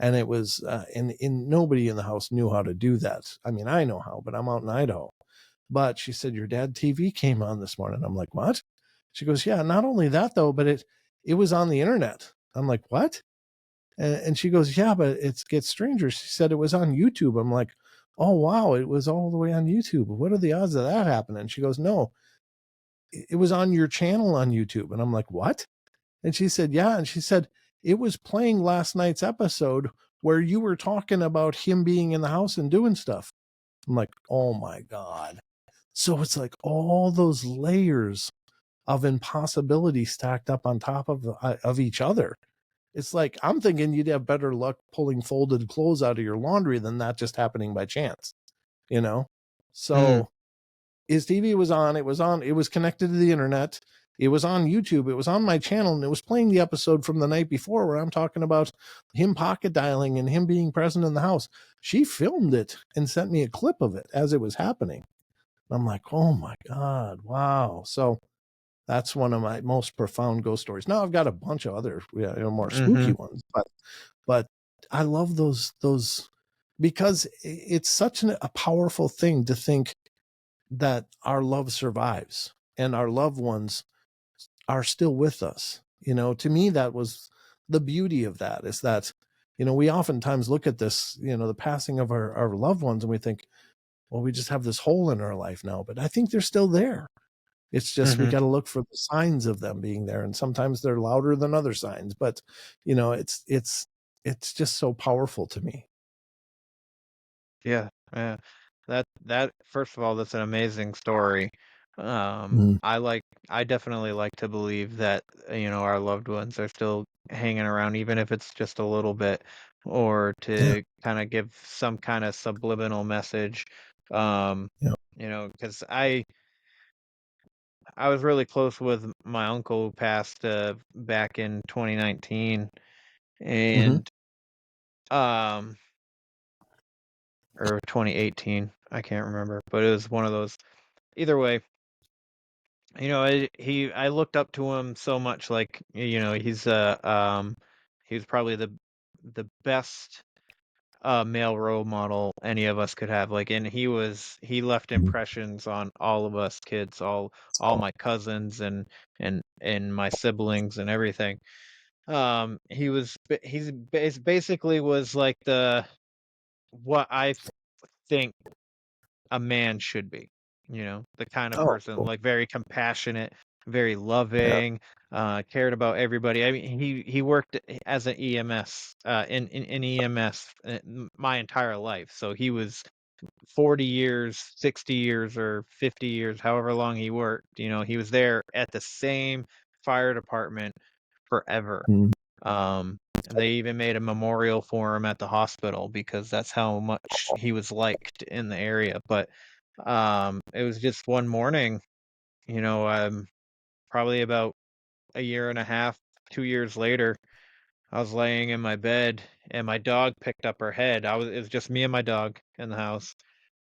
And it was, and nobody in the house knew how to do that. I mean, I know how, but I'm out in Idaho. But she said, your dad's TV came on this morning. I'm like, what? She goes, yeah, not only that though, but it was on the internet. I'm like, what? And she goes, yeah, but it gets stranger. She said it was on YouTube. I'm like, oh, wow, it was all the way on YouTube. What are the odds of that happening? She goes, no, it was on your channel on YouTube. And I'm like, what? And she said, yeah. And she said, it was playing last night's episode where you were talking about him being in the house and doing stuff. I'm like, oh my God. So it's like all those layers of impossibility stacked up on top of each other. It's like, I'm thinking you'd have better luck pulling folded clothes out of your laundry than that just happening by chance, you know? So his TV was on, it was connected to the internet. It was on YouTube. It was on my channel, and it was playing the episode from the night before where I'm talking about him pocket dialing and him being present in the house. She filmed it and sent me a clip of it as it was happening. I'm like, oh my God, wow. So that's one of my most profound ghost stories. Now I've got a bunch of other more spooky ones, but I love those because it's such a powerful thing to think that our love survives and our loved ones are still with us. To me, that was the beauty of that, is that, we oftentimes look at this, the passing of our loved ones, and we think, well, we just have this hole in our life now, but I think they're still there. It's just, we got to look for the signs of them being there. And sometimes they're louder than other signs, but it's just so powerful to me. Yeah. Yeah. That first of all, that's an amazing story. Mhm. I definitely like to believe that, our loved ones are still hanging around, even if it's just a little bit, or Yeah. to kind of give some kind of subliminal message. Yeah. Because I was really close with my uncle who passed back in 2019, Mhm. and um or 2018, I can't remember, but it was one of those. Either way, I looked up to him so much. Like, he was probably the best male role model any of us could have. Like, and he left Mhm. impressions on all of us kids, all my cousins and my siblings and everything. He's basically was like what I think a man should be, the kind of Oh, person, cool. like, very compassionate, very Yeah. loving, cared about everybody. I mean, he worked as an EMS, in EMS my entire life. So he was 40 years, 60 years, or 50 years, however long he worked, he was there at the same fire department forever. Mhm. They even made a memorial for him at the hospital because that's how much he was liked in the area. But it was just one morning, probably about a year and a half, 2 years later, I was laying in my bed and my dog picked up her head. It was just me and my dog in the house.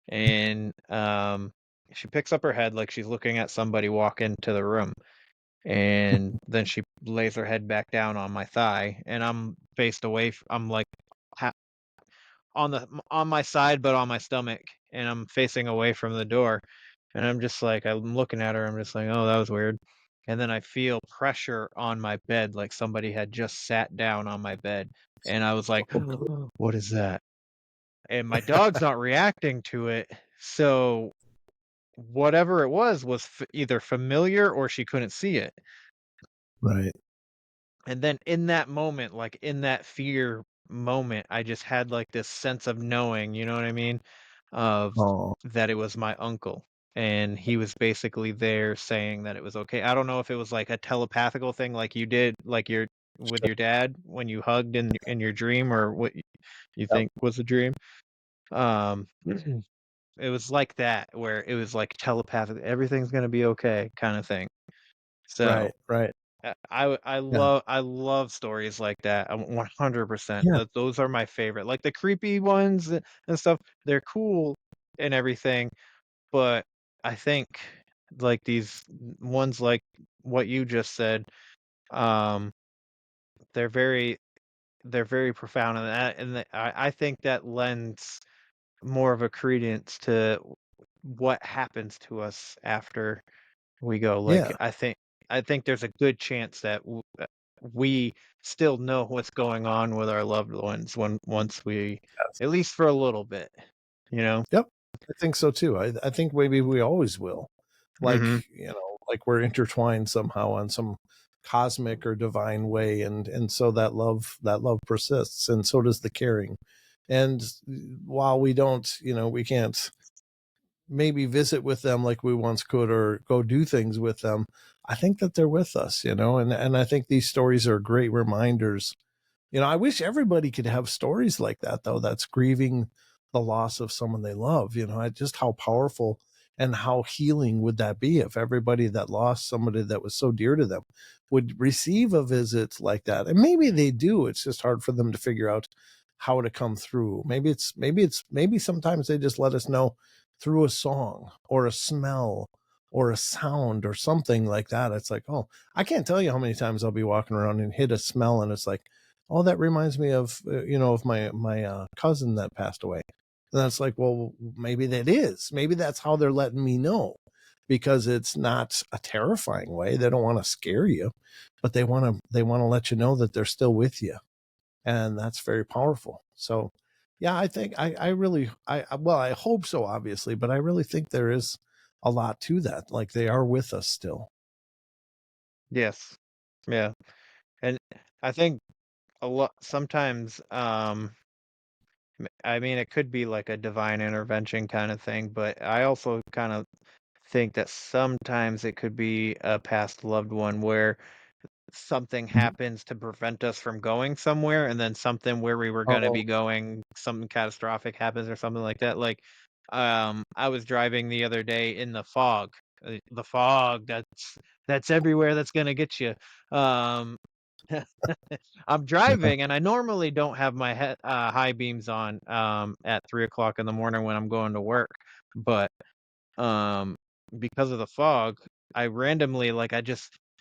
And she picks up her head like she's looking at somebody walk into the room. And then she lays her head back down on my thigh, and I'm faced away. I'm like on my side, but on my stomach, and I'm facing away from the door. And I'm just like, I'm looking at her. I'm just like, oh, that was weird. And then I feel pressure on my bed, like somebody had just sat down on my bed. And I was like, what is that? And my dog's not reacting to it. So whatever it was either familiar or she couldn't see it. Right. And then in that moment, like in that fear moment, I just had like this sense of knowing, you know what I mean? Of Oh, that it was my uncle. And he was basically there saying that it was okay. I don't know if it was like a telepathical thing like you did, like with sure. your dad when you hugged in your dream, or what you Yep. think was a dream. Um it was like that, where it was like telepathic, everything's gonna be okay kind of thing. So Right. Right. Yeah. I love stories like that. 100%. Yeah. Those are my favorite. Like the creepy ones and stuff. They're cool and everything, but I think like these ones, like what you just said, um, they're very they're very profound, and I think that lends more of a credence to what happens to us after we go. Like Yeah. I think there's a good chance that we still know what's going on with our loved ones once we, at least for a little bit, you know. Yep, I think so too. I think maybe we always will. Like, Mm-hmm. like we're intertwined somehow on some cosmic or divine way, and so that love persists, and so does the caring. And while we don't, we can't maybe visit with them like we once could or go do things with them, I think that they're with us, and I think these stories are great reminders. I wish everybody could have stories like that, though, that's grieving the loss of someone they love. Just how powerful and how healing would that be if everybody that lost somebody that was so dear to them would receive a visit like that. And maybe they do. It's just hard for them to figure out how to come through. Maybe sometimes they just let us know through a song or a smell or a sound or something like that. It's like, oh, I can't tell you how many times I'll be walking around and hit a smell, and it's like, oh, that reminds me of of my cousin that passed away. And that's like, well, maybe that's how they're letting me know, because it's not a terrifying way. They don't want to scare you, but they want to let you know that they're still with you, and that's very powerful. So yeah, I think I really I hope so, obviously, but I really think there is a lot to that. Like, they are with us still. Yes. Yeah. And I think a lot sometimes, I mean, it could be like a divine intervention kind of thing, but I also kind of think that sometimes it could be a past loved one where something happens to prevent us from going somewhere, and then something where we were going to Oh, be going, something catastrophic happens or something like that. Like, I was driving the other day in the fog. The fog that's everywhere. That's going to get you. Um, I'm yeah, driving, and I normally don't have my high beams on at 3 o'clock in the morning when I'm going to work, but um, because of the fog, I randomly, like,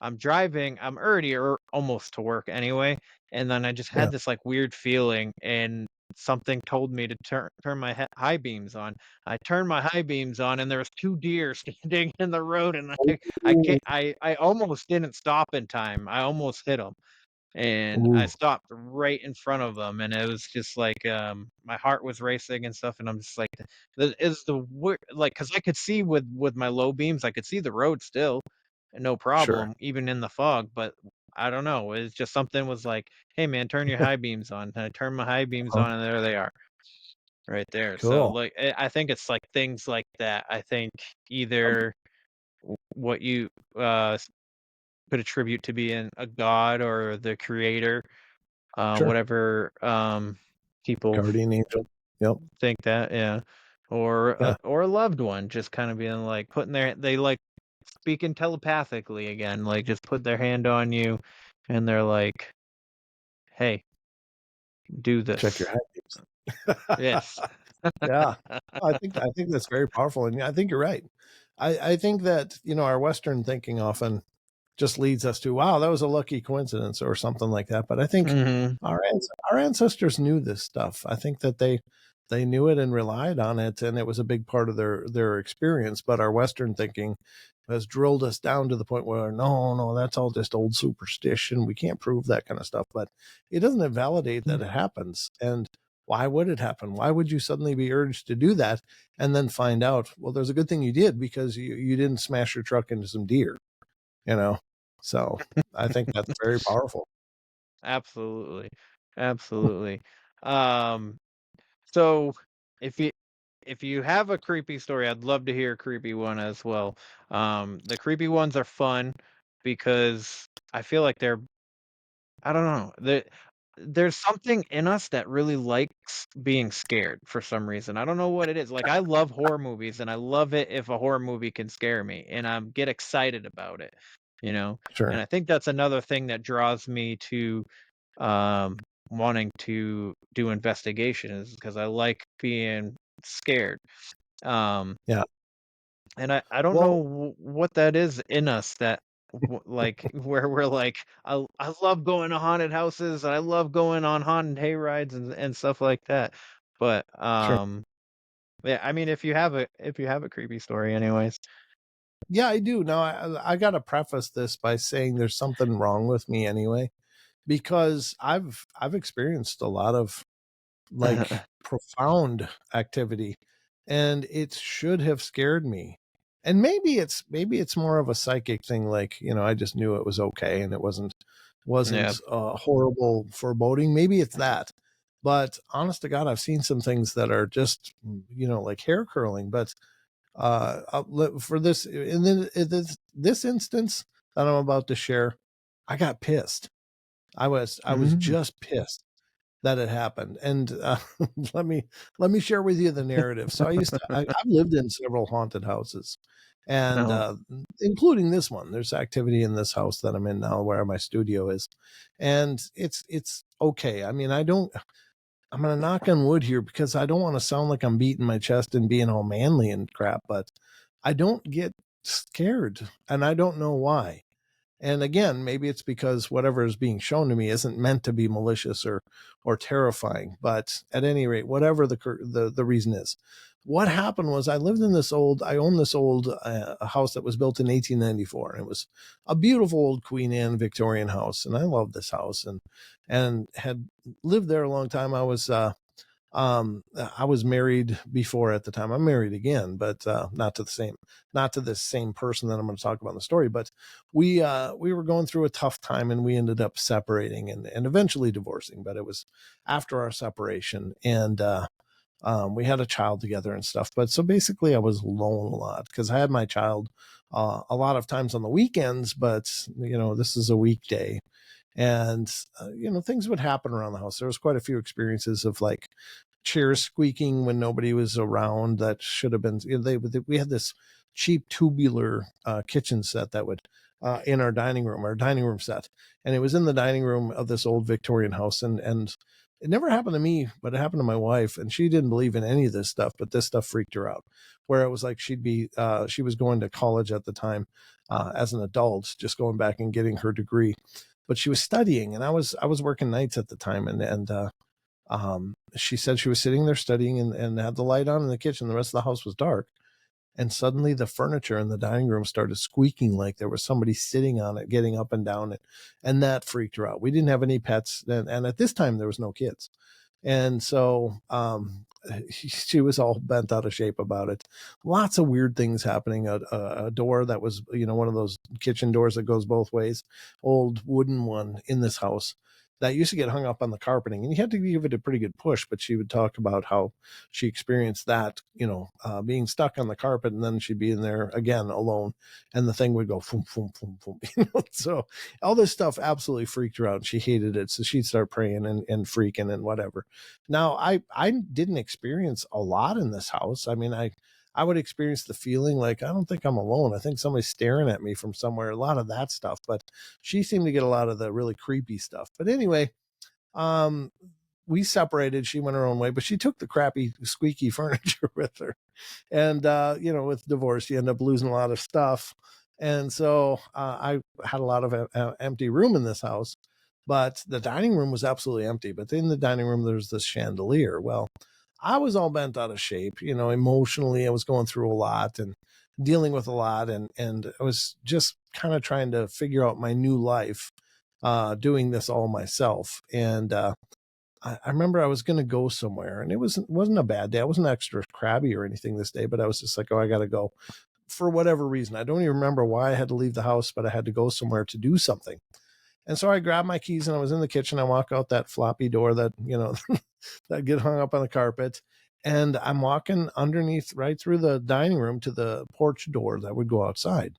I'm driving, I'm already almost to work anyway, and then I just yeah. had this like weird feeling, and something told me to turn my high beams on. I turned my high beams on, and there was two deer standing in the road, and I Ooh, can't, I almost didn't stop in time. I almost hit them, and I ooh, stopped right in front of them, and it was just like, my heart was racing and stuff, and I'm just like, "That is the like, because I could see with my low beams, I could see the road still, no sure. problem, even in the fog, but I don't know, it's just something was like, 'Hey, man, turn your high beams on,' and I turned my high beams Uh-huh. on, and there they are, right there." So, Cool. like, I think it's like things like that. I think either what you, could attribute to being a god or the creator, Sure. whatever, people Guardian angel. Yep. think that, yeah, Yeah. or a loved one just kind of being like putting they like speaking telepathically again, like just put their hand on you, and they're like, "Hey, do Check your this." head. Yes. Yeah. I think that's very powerful. And I think you're right. I think that, our Western thinking often just leads us to, wow, that was a lucky coincidence or something like that. But I think Mhm. our ancestors knew this stuff. I think that they knew it and relied on it, and it was a big part of their experience. But our Western thinking has drilled us down to the point where, no, that's all just old superstition. We can't prove that kind of stuff. But it doesn't invalidate that it happens. And why would it happen? Why would you suddenly be urged to do that and then find out, well, there's a good thing you did, because you didn't smash your truck into some deer, you know? So I think that's very powerful. Absolutely. Absolutely. Um, so if you have a creepy story, I'd love to hear a creepy one as well. The creepy ones are fun because I feel like I don't know, there's something in us that really likes being scared for some reason. I don't know what it is. Like, I love horror movies, and I love it if a horror movie can scare me, and I get excited about it, you know? And Sure. I think that's another thing that draws me to um, wanting to do investigation, is because I like being scared. Um, Yeah. and I don't Well, know what that is in us that like where we're like, I love going to haunted houses, and I love going on haunted hay rides and stuff like that. But sure. yeah, I mean, if you have a creepy story, anyways. Yeah, I do. Now, I got to preface this by saying there's something wrong with me anyway, because I've experienced a lot of like profound activity, and it should have scared me. And maybe it's more of a psychic thing, like, you know, I just knew it was okay and it wasn't Yeah. horrible foreboding. Maybe it's that. But honest to God, I've seen some things that are just, you know, like hair curling. But for this, in this instance that I'm about to share, I got pissed. I was just pissed that it happened. And let me share with you the narrative. So I've lived in several haunted houses, and including this one. There's activity in this house that I'm in now, where my studio is, and it's okay. I mean, I'm gonna knock on wood here, because I don't want to sound like I'm beating my chest and being all manly and crap, but I don't get scared, and I don't know why. And again, maybe it's because whatever is being shown to me isn't meant to be malicious or terrifying. But at any rate, whatever the reason is, what happened was I owned this old house that was built in 1894, and it was a beautiful old Queen Anne Victorian house, and I loved this house and had lived there a long time. I was married before at the time. I'm married again, but not to this same person that I'm going to talk about in the story. But we were going through a tough time, and we ended up separating and eventually divorcing. But it was after our separation, and we had a child together and stuff. But so basically, I was alone a lot, because I had my child a lot of times on the weekends. But you know, this is a weekday. And, you know, things would happen around the house. There was quite a few experiences of like chairs squeaking when nobody was around. That should have been, you know, we had this cheap tubular kitchen set that would in our dining room set. And it was in the dining room of this old Victorian house. And it never happened to me, but it happened to my wife. And she didn't believe in any of this stuff, but this stuff freaked her out, where it was like she was going to college at the time as an adult, just going back and getting her degree. But she was studying, and I was working nights at the time, and she said she was sitting there studying and had the light on in the kitchen. The rest of the house was dark, and suddenly the furniture in the dining room started squeaking like there was somebody sitting on it, getting up and down, and that freaked her out. We didn't have any pets, and at this time there was no kids, and so she was all bent out of shape about it. Lots of weird things happening. A door that was, you know, one of those kitchen doors that goes both ways, old wooden one in this house, that used to get hung up on the carpeting, and you had to give it a pretty good push. But she would talk about how she experienced that, you know, being stuck on the carpet, and then she'd be in there again alone, and the thing would go boom, boom, boom, boom. You know, so all this stuff absolutely freaked her out. She hated it, so she'd start praying and freaking and whatever. Now, I didn't experience a lot in this house. I mean, I would experience the feeling like, I don't think I'm alone. I think somebody's staring at me from somewhere, a lot of that stuff. But she seemed to get a lot of the really creepy stuff. But anyway, we separated. She went her own way, but she took the crappy, squeaky furniture with her. And, you know, with divorce, you end up losing a lot of stuff. And so I had a lot of empty room in this house, but the dining room was absolutely empty. But in the dining room, there's this chandelier. Well, I was all bent out of shape, you know, emotionally. I was going through a lot and dealing with a lot. And I was just kind of trying to figure out my new life, doing this all myself. And I remember I was going to go somewhere, and it wasn't a bad day. I wasn't extra crabby or anything this day, but I was just like, oh, I got to go for whatever reason. I don't even remember why I had to leave the house, but I had to go somewhere to do something. And so I grabbed my keys, and I was in the kitchen. I walk out that floppy door that, you know, that get hung up on the carpet. And I'm walking underneath right through the dining room to the porch door that would go outside.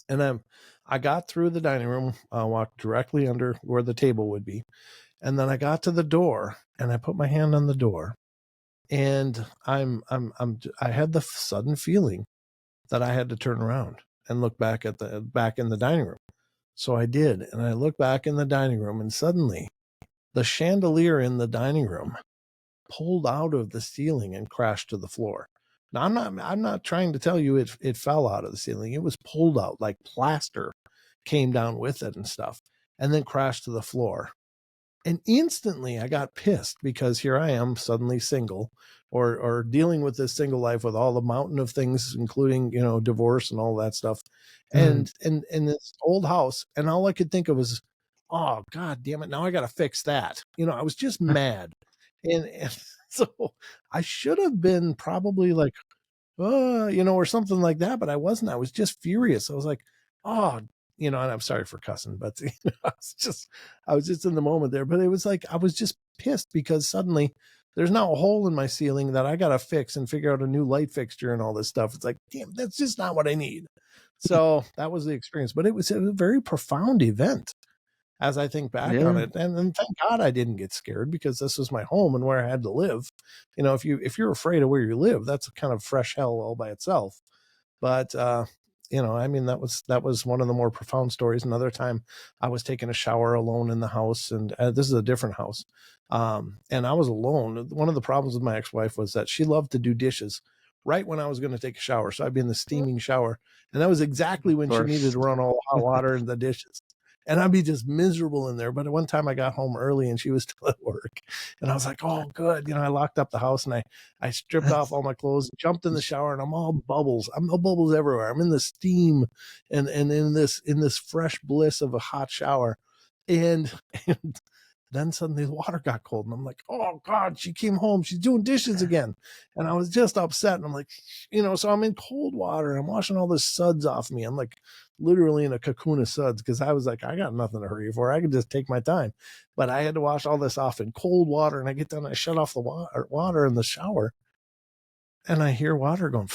And I got through the dining room, walked directly under where the table would be. And then I got to the door, and I put my hand on the door, and I had the sudden feeling that I had to turn around and look back in the dining room. So I did, and I looked back in the dining room, and suddenly the chandelier in the dining room pulled out of the ceiling and crashed to the floor. Now, I'm not trying to tell you it fell out of the ceiling. It was pulled out, like plaster came down with it and stuff, and then crashed to the floor. And instantly I got pissed, because here I am suddenly single, or dealing with this single life with all the mountain of things, including, you know, divorce and all that stuff. And in this old house. And all I could think of was, oh, God damn it. Now I got to fix that. I was just mad. And so I should have been probably like, or something like that, but I wasn't. I was just furious. I was like, oh, and I'm sorry for cussing, but I was just in the moment there. But it was like I was just pissed because suddenly there's now a hole in my ceiling that I gotta fix and figure out a new light fixture and all this stuff. It's like, damn, that's just not what I need. So that was the experience. But it was a very profound event as I think back on it. And thank God I didn't get scared because this was my home and where I had to live. If you're afraid of where you live, that's a kind of fresh hell all by itself. But that was one of the more profound stories. Another time I was taking a shower alone in the house, and this is a different house. And I was alone. One of the problems with my ex-wife was that she loved to do dishes right when I was going to take a shower. So I'd be in the steaming shower, and that was exactly when she needed to run all the hot water into the dishes. And I'd be just miserable in there. But at one time I got home early and she was still at work. And I was like, oh, good. I locked up the house and I stripped off all my clothes, jumped in the shower, and I'm all bubbles. I'm all bubbles everywhere. I'm in the steam and in this fresh bliss of a hot shower. And then suddenly the water got cold. And I'm like, oh, God, she came home. She's doing dishes again. And I was just upset. And I'm like, so I'm in cold water. And I'm washing all the suds off me. I'm like literally in a cocoon of suds because I was like, I got nothing to hurry for. I could just take my time. But I had to wash all this off in cold water. And I get done, I shut off the water in the shower. And I hear water going.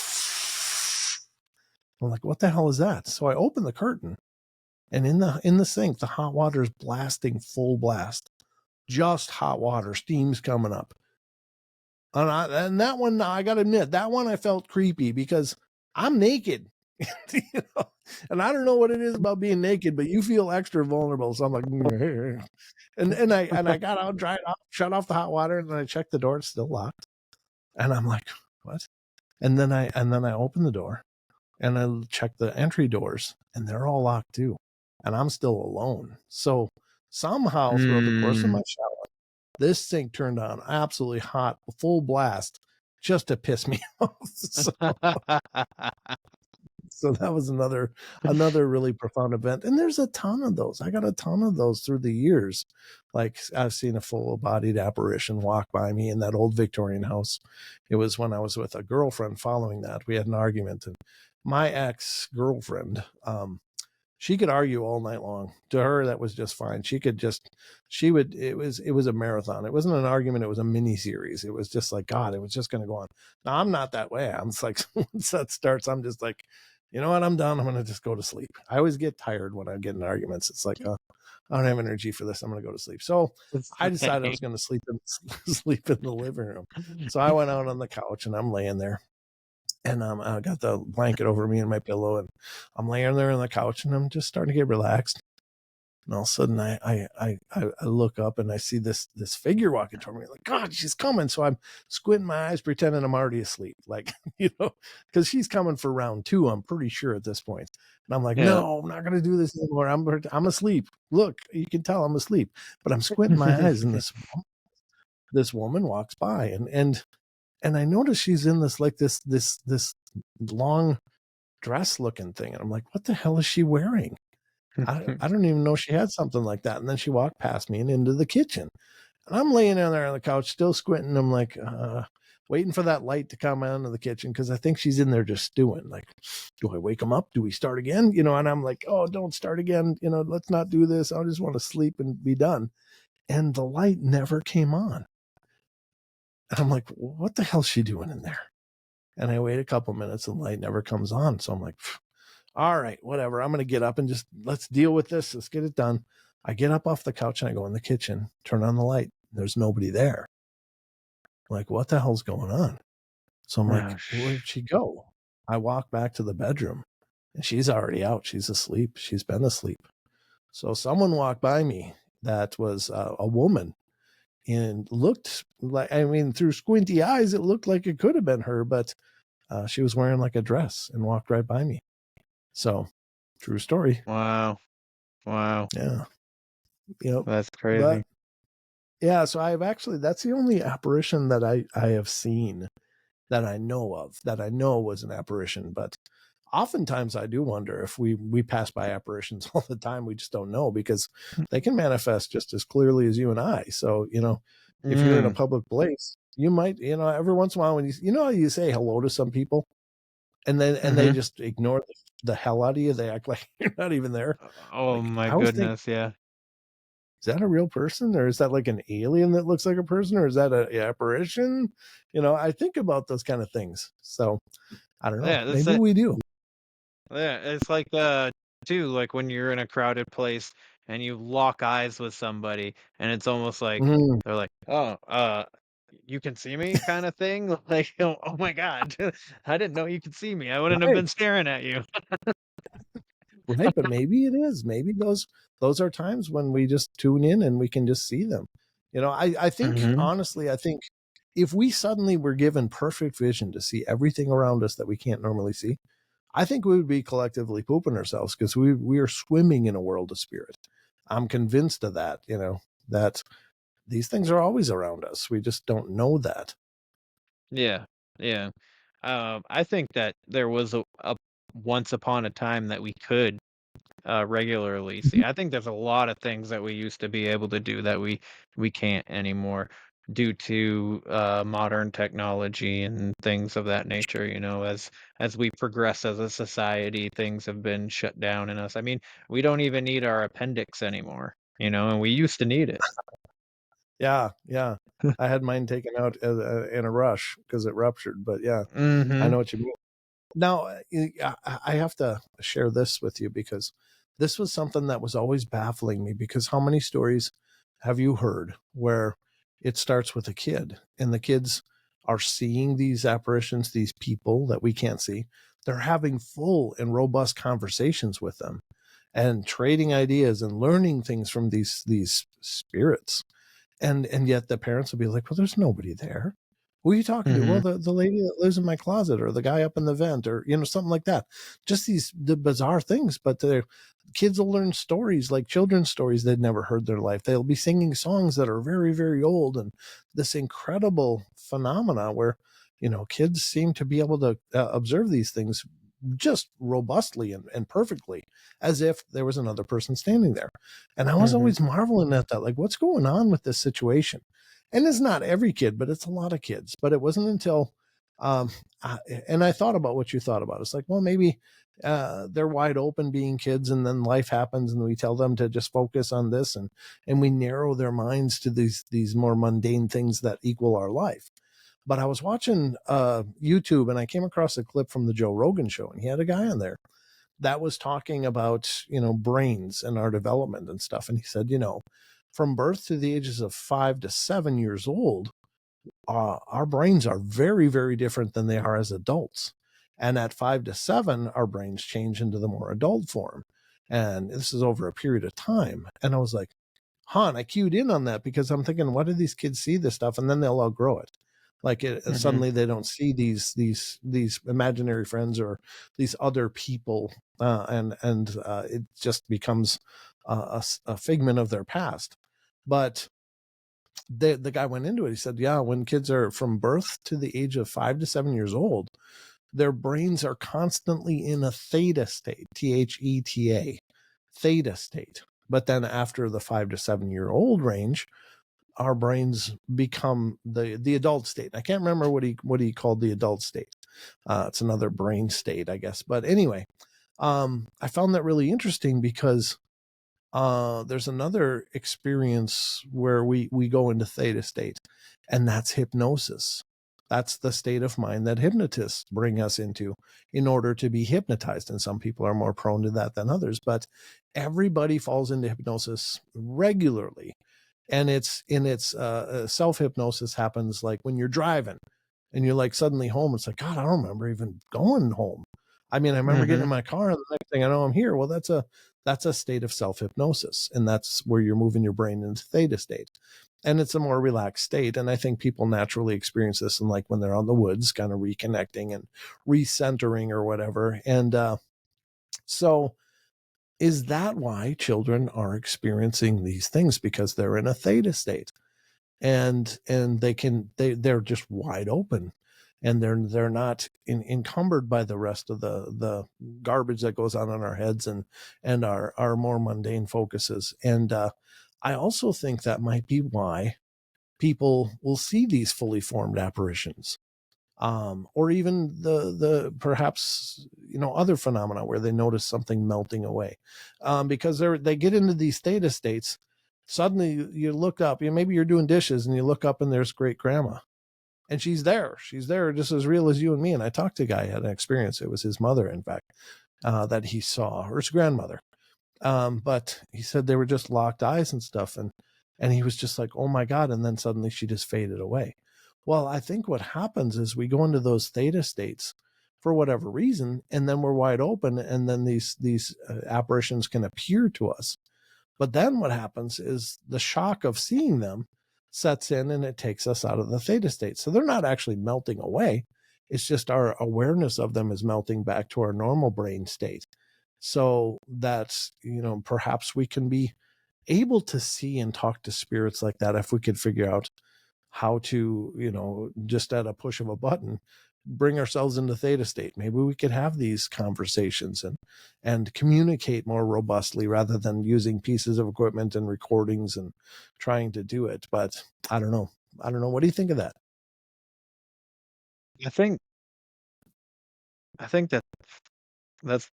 I'm like, what the hell is that? So I open the curtain. And in the sink, the hot water is blasting full blast. Just hot water, steam's coming up. And that one, I got to admit, that one I felt creepy because I'm naked. And I don't know what it is about being naked, but you feel extra vulnerable. So I'm like, and I got out, dried off, shut off the hot water, and then I checked the door, it's still locked. And I'm like, what? And then I open the door and I check the entry doors, and they're all locked too. And I'm still alone. So somehow throughout the course of my shower, this sink turned on absolutely hot, full blast, just to piss me off. So that was another really profound event. And there's a ton of those. I got a ton of those through the years. Like I've seen a full-bodied apparition walk by me in that old Victorian house. It was when I was with a girlfriend following that. We had an argument, and my ex-girlfriend, she could argue all night long. To her, that was just fine. It was a marathon. It wasn't an argument. It was a mini series. It was just like, God, it was just going to go on. Now I'm not that way. I'm just like, once that starts, I'm just like, you know what? I'm done. I'm going to just go to sleep. I always get tired when I get in arguments. It's like, I don't have energy for this. I'm going to go to sleep. So I decided I was going to sleep in the living room. So I went out on the couch and I'm laying there. And I got the blanket over me and my pillow, and I'm laying there on the couch, and I'm just starting to get relaxed. And all of a sudden, I look up and I see this figure walking toward me. Like, God, she's coming! So I'm squinting my eyes, pretending I'm already asleep, like because she's coming for round 2. I'm pretty sure at this point. And I'm like, no, I'm not going to do this anymore. I'm asleep. Look, you can tell I'm asleep, but I'm squinting my eyes, and this woman walks by, and I noticed she's in this long dress looking thing. And I'm like, what the hell is she wearing? I don't even know she had something like that. And then she walked past me and into the kitchen. And I'm laying down there on the couch, still squinting. I'm like, waiting for that light to come out of the kitchen because I think she's in there just stewing. Like, do I wake him up? Do we start again? And I'm like, oh, don't start again. Let's not do this. I just want to sleep and be done. And the light never came on. And I'm like, what the hell's she doing in there? And I wait a couple minutes and the light never comes on. So I'm like, all right, whatever. I'm going to get up and just let's deal with this. Let's get it done. I get up off the couch and I go in the kitchen, turn on the light. There's nobody there. I'm like, what the hell's going on? So I'm like, where'd she go? I walk back to the bedroom and she's already out. She's asleep. She's been asleep. So someone walked by me that was a woman. And looked like, through squinty eyes, it looked like it could have been her, but she was wearing like a dress and walked right by me. So, true story. Wow. Yeah. Yep. That's crazy. But, yeah. So that's the only apparition that I have seen that I know of, that I know was an apparition. But oftentimes I do wonder if we pass by apparitions all the time. We just don't know, because they can manifest just as clearly as you and I. So, if you're in a public place, you might, every once in a while when how you say hello to some people and then they just ignore the hell out of you. They act like you're not even there. Oh Like, my I was thinking, goodness, yeah. is that a real person, or is that like an alien that looks like a person, or is that an apparition? I think about those kind of things. So I don't know. Yeah, that's Maybe it. we do. Yeah, it's like too, like when you're in a crowded place and you lock eyes with somebody and it's almost like Mm, they're like, "Oh, you can see me," kind of thing. Like, oh my God, I didn't know you could see me. I wouldn't have right. been staring at you. Right. But maybe it is. Maybe those are times when we just tune in and we can just see them. I think, Hmm. honestly, I think if we suddenly were given perfect vision to see everything around us that we can't normally see, I think we would be collectively pooping ourselves, because we are swimming in a world of spirit. I'm convinced of that, that these things are always around us. We just don't know that. Yeah, yeah. I think that there was a once upon a time that we could regularly see. I think there's a lot of things that we used to be able to do that we can't anymore due to modern technology and things of that nature. As we progress as a society, things have been shut down in us. I mean, we don't even need our appendix anymore. And we used to need it. Yeah, yeah. I had mine taken out in a rush because it ruptured. But yeah, I Hmm. know what you mean. Now, I have to share this with you, because this was something that was always baffling me. Because how many stories have you heard where it starts with a kid and the kids are seeing these apparitions, these people that we can't see? They're having full and robust conversations with them and trading ideas and learning things from these spirits. And yet the parents will be like, well, there's nobody there. Who are you talking to? Well, Hmm. the lady that lives in my closet, or the guy up in the vent, or something like that. Just the bizarre things. But the kids will learn stories, like children's stories they'd never heard in their life. They'll be singing songs that are very, very old, and this incredible phenomena where kids seem to be able to observe these things just robustly and perfectly, as if there was another person standing there. And I was Hmm. always marveling at that, like, what's going on with this situation? And it's not every kid, but it's a lot of kids. But it wasn't until, um, and I thought about what you thought about. It's like, well, maybe they're wide open being kids, and then life happens, and we tell them to just focus on this, and we narrow their minds to these more mundane things that equal our life. But I was watching YouTube, and I came across a clip from the Joe Rogan show, and he had a guy on there that was talking about brains and our development and stuff. And he said, from birth to the ages of 5 to 7 years old, our brains are very, very different than they are as adults. And at 5 to 7, our brains change into the more adult form. And this is over a period of time. And I was like, and I cued in on that, because I'm thinking, why do these kids see this stuff and then they'll outgrow it? Like Hmm. suddenly they don't see these imaginary friends or these other people, and it just becomes a figment of their past. But the guy went into it. He said, yeah, when kids are from birth to the age of 5 to 7 years old, their brains are constantly in a theta state, THETA, theta state. But then after the 5 to 7 year old range, our brains become the adult state. I can't remember what he called the adult state. It's another brain state, I guess. But anyway, I found that really interesting, because there's another experience where we go into theta state, and that's hypnosis. That's the state of mind that hypnotists bring us into in order to be hypnotized. And some people are more prone to that than others, but everybody falls into hypnosis regularly. And self hypnosis happens like when you're driving and you're like suddenly home. It's like, God, I don't remember even going home. I mean, I remember getting in Hmm. my car, and the next thing I know, I'm here. Well, that's a state of self hypnosis, and that's where you're moving your brain into theta state, and it's a more relaxed state. And I think people naturally experience this, and like when they're on the woods, kind of reconnecting and recentering or whatever. And so, is that why children are experiencing these things? Because they're in a theta state, and they're just wide open. and they're not encumbered by the rest of the garbage that goes on in our heads and our more mundane focuses. And I also think that might be why people will see these fully formed apparitions, or even the perhaps other phenomena where they notice something melting away, because they get into these theta states. Suddenly you look up, maybe you're doing dishes and you look up and there's great grandma, and she's there just as real as you and me. And I talked to a guy who had an experience. It was his mother, in fact, that he saw, or his grandmother. But he said they were just locked eyes and stuff, and he was just like, oh my God. And then suddenly she just faded away. Well, I think what happens is we go into those theta states for whatever reason, and then we're wide open, and then these apparitions can appear to us. But then what happens is the shock of seeing them sets in, and it takes us out of the theta state. So they're not actually melting away. It's just our awareness of them is melting back to our normal brain state. So that's, perhaps we can be able to see and talk to spirits like that if we could figure out how to, just at a push of a button, bring ourselves into theta state. Maybe we could have these conversations and communicate more robustly rather than using pieces of equipment and recordings and trying to do it. But I don't know. What do you think of that? I think that's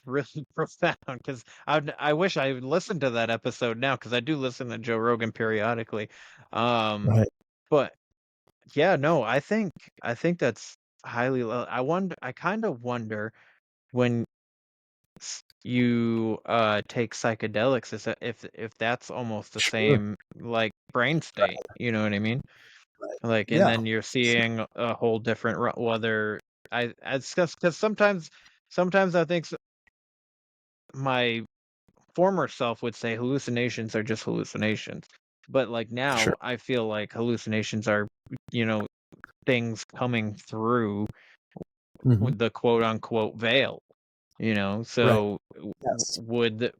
really profound, because I wish I would listen to that episode now, because I do listen to Joe Rogan periodically. Right. But yeah, no, I think that's highly. I kind of wonder when you take psychedelics, is that if that's almost the Sure. same like brain state. You know what I mean? Like, and Yeah. then you're seeing a whole different whether I because sometimes I think my former self would say hallucinations are just hallucinations, but like Sure. now I feel like hallucinations are, things coming through Mhm. with the quote unquote veil, Right. so Yes. would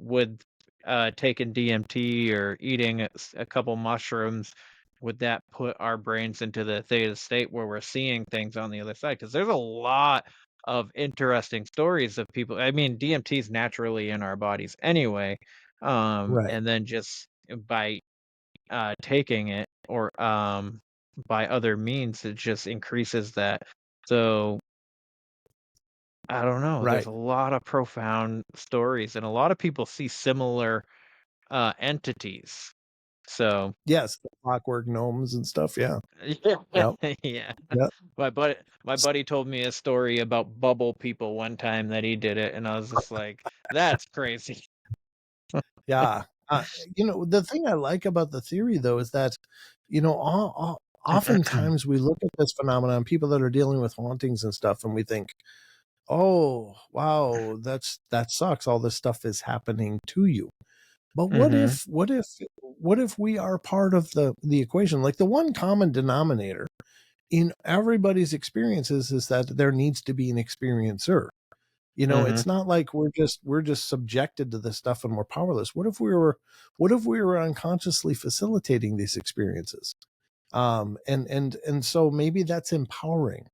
taking DMT or eating a couple mushrooms, would that put our brains into the theta state where we're seeing things on the other side? Because there's a lot of interesting stories of people. I mean, DMT is naturally in our bodies anyway, Right. and then just by taking it, or by other means, it just increases that. So I don't know. There's Right. a lot of profound stories, and a lot of people see similar entities. So Yes. The clockwork gnomes and stuff. Yeah. yeah, Yep. yeah. Yep. My buddy told me a story about bubble people one time that he did it, and I was just like, "That's crazy." Yeah. The thing I like about the theory, though, is that, oftentimes we look at this phenomenon, people that are dealing with hauntings and stuff, and we think, oh, wow, that sucks. All this stuff is happening to you. But Mhm. what if we are part of the equation? Like the one common denominator in everybody's experiences is that there needs to be an experiencer. Mhm. It's not like we're just subjected to this stuff and we're powerless. What if we were unconsciously facilitating these experiences? And so maybe that's empowering,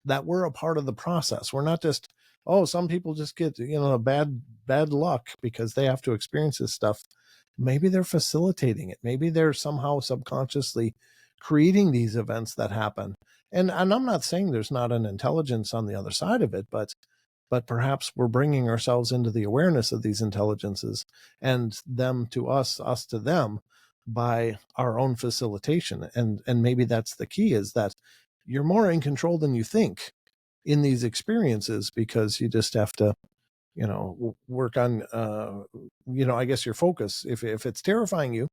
that we're a part of the process. We're not just, oh, some people just get, a bad luck because they have to experience this stuff. Maybe they're facilitating it. Maybe they're somehow subconsciously creating these events that happen. And I'm not saying there's not an intelligence on the other side of it, but perhaps we're bringing ourselves into the awareness of these intelligences, and them to us to them, by our own facilitation. And maybe that's the key, is that you're more in control than you think in these experiences, because you just have to work on I guess your focus. If it's terrifying you,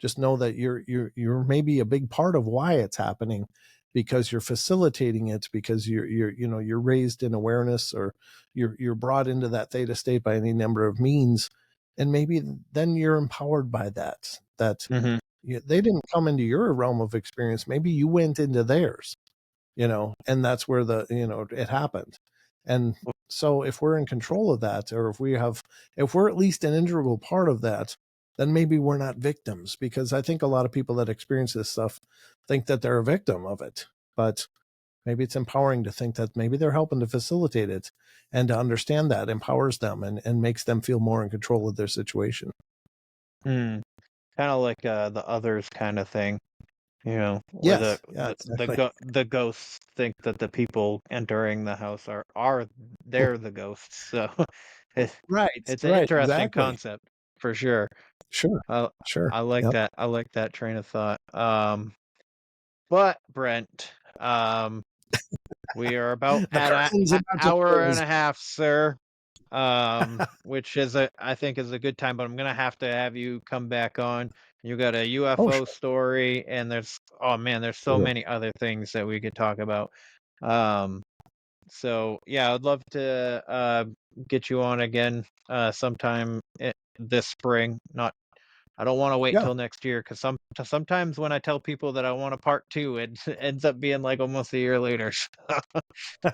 just know that you're maybe a big part of why it's happening, because you're facilitating it, because you're raised in awareness, or you're brought into that theta state by any number of means. And maybe then you're empowered by that Mhm. they didn't come into your realm of experience, maybe you went into theirs, and that's where it happened. And so if we're in control of that, or if we're at least an integral part of that, then maybe we're not victims, because I think a lot of people that experience this stuff think that they're a victim of it. But Maybe it's empowering to think that maybe they're helping to facilitate it, and to understand that empowers them and makes them feel more in control of their situation. Kind of like the others kind of thing, where Yes, yeah, exactly. the ghosts think that the people entering the house are they're the ghosts. So it, Right, it's an right, interesting exactly. concept for sure. Sure, I sure. I like Yep. that. I like that train of thought. But Brent, we are about The at curtain's an about to hour and close. a half, sir. Which is I think is a good time, but I'm gonna have to have you come back on. You got a Oh, UFO sure. story, and there's so Sure. many other things that we could talk about. Um, so yeah, I'd love to get you on again sometime this spring. Not I don't want to wait Yeah. till next year because sometimes when I tell people that I want a part two, it ends up being like almost a year later.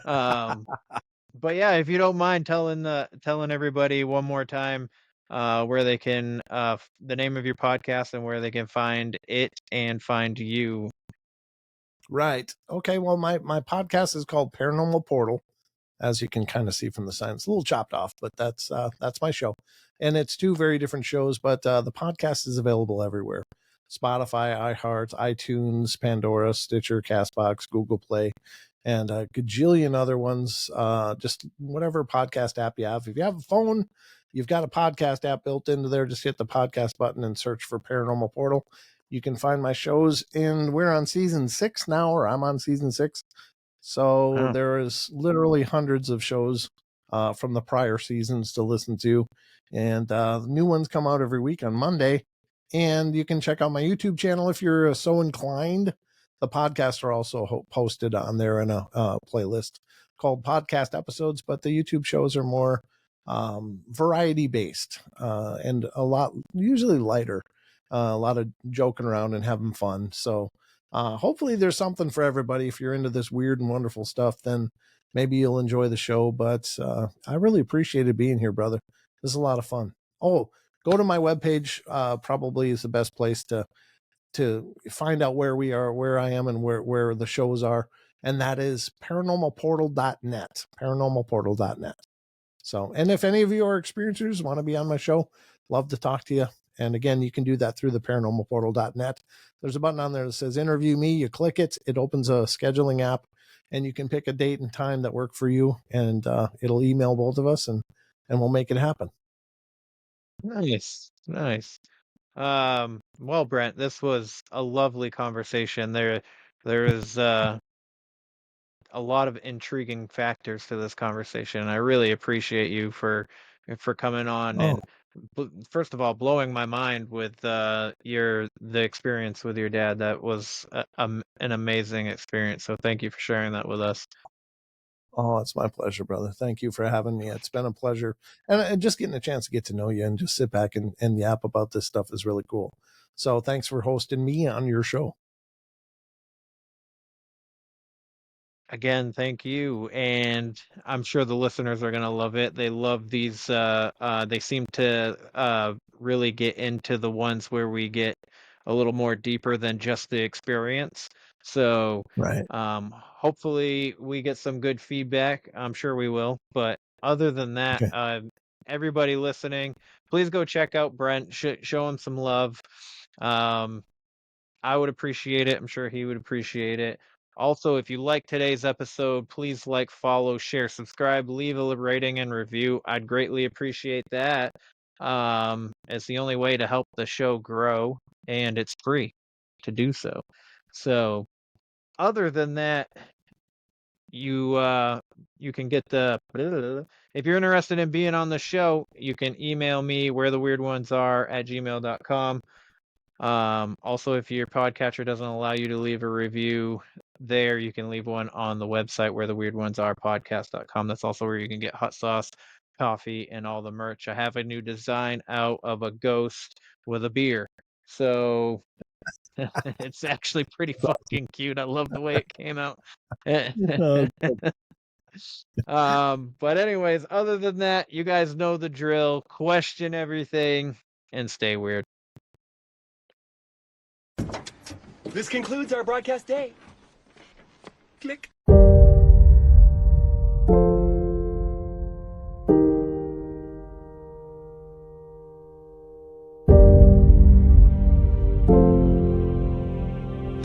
um, but yeah, if you don't mind telling everybody one more time where they can the name of your podcast and where they can find it and find you. Right. Okay. Well, my podcast is called Paranormal Portal, as you can kind of see from the sign. It's a little chopped off, but that's my show, and it's two very different shows. But the podcast is available everywhere: Spotify, iHeart, iTunes, Pandora, Stitcher, Castbox, Google Play, and a gajillion other ones. Just whatever podcast app you have. If you have a phone, you've got a podcast app built into there. Just hit the podcast button and search for Paranormal Portal. You can find my shows, and we're on season 6 now, or I'm on season 6. So Oh, there is literally hundreds of shows from the prior seasons to listen to, and new ones come out every week on Monday. And you can check out my YouTube channel if you're so inclined. The podcasts are also posted on there in a playlist called Podcast Episodes, but the YouTube shows are more variety based and a lot usually lighter, a lot of joking around and having fun. So hopefully there's something for everybody. If you're into this weird and wonderful stuff, then maybe you'll enjoy the show. But I really appreciated being here, brother. This is a lot of fun. Oh, go to my webpage. Probably is the best place to find out where we are, where I am, and where the shows are. And that is paranormalportal.net. Paranormalportal.net. So, and if any of you are experiencers want to be on my show, love to talk to you. And again, you can do that through the paranormalportal.net. There's a button on there that says interview me. You click it, it opens a scheduling app, and you can pick a date and time that work for you. And it'll email both of us, and we'll make it happen. nice, nice. Well, Brent, this was a lovely conversation. There is a lot of intriguing factors to this conversation. And I really appreciate you for coming on Oh, and first of all blowing my mind with the experience with your dad. That was an amazing experience. So thank you for sharing that with us. oh, it's my pleasure, brother. Thank you for having me. It's been a pleasure. And just getting a chance to get to know you and just sit back and yap about this stuff is really cool. So thanks for hosting me on your show. Again, thank you. And I'm sure the listeners are going to love it. They love these. They seem to really get into the ones where we get a little more deeper than just the experience. So Right. hopefully we get some good feedback. I'm sure we will. But other than that, Okay. everybody listening, please go check out Brent. Show him some love. I would appreciate it. I'm sure he would appreciate it. Also, if you like today's episode, please like, follow, share, subscribe, leave a rating and review. I'd greatly appreciate that. It's the only way to help the show grow, and it's free to do so. So, other than that, you can get the if you're interested in being on the show, you can email me where the weird ones are at gmail.com. Also, if your podcatcher doesn't allow you to leave a review there, you can leave one on the website where the weird ones are podcast.com. That's also where you can get hot sauce, coffee, and all the merch. I have a new design out of a ghost with a beer. So it's actually pretty fucking cute. I love the way it came out. Oh, But anyways, other than that, you guys know the drill. Question everything and stay weird. This concludes our broadcast day. Click.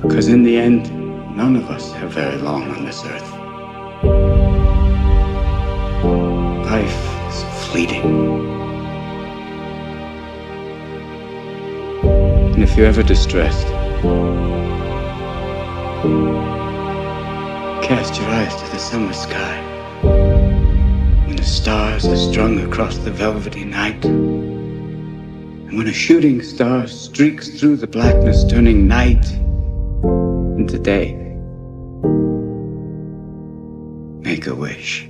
Because in the end, none of us have very long on this earth. Life is fleeting. And if you're ever distressed, cast your eyes to the summer sky. When the stars are strung across the velvety night, and when a shooting star streaks through the blackness, turning night into day, make a wish.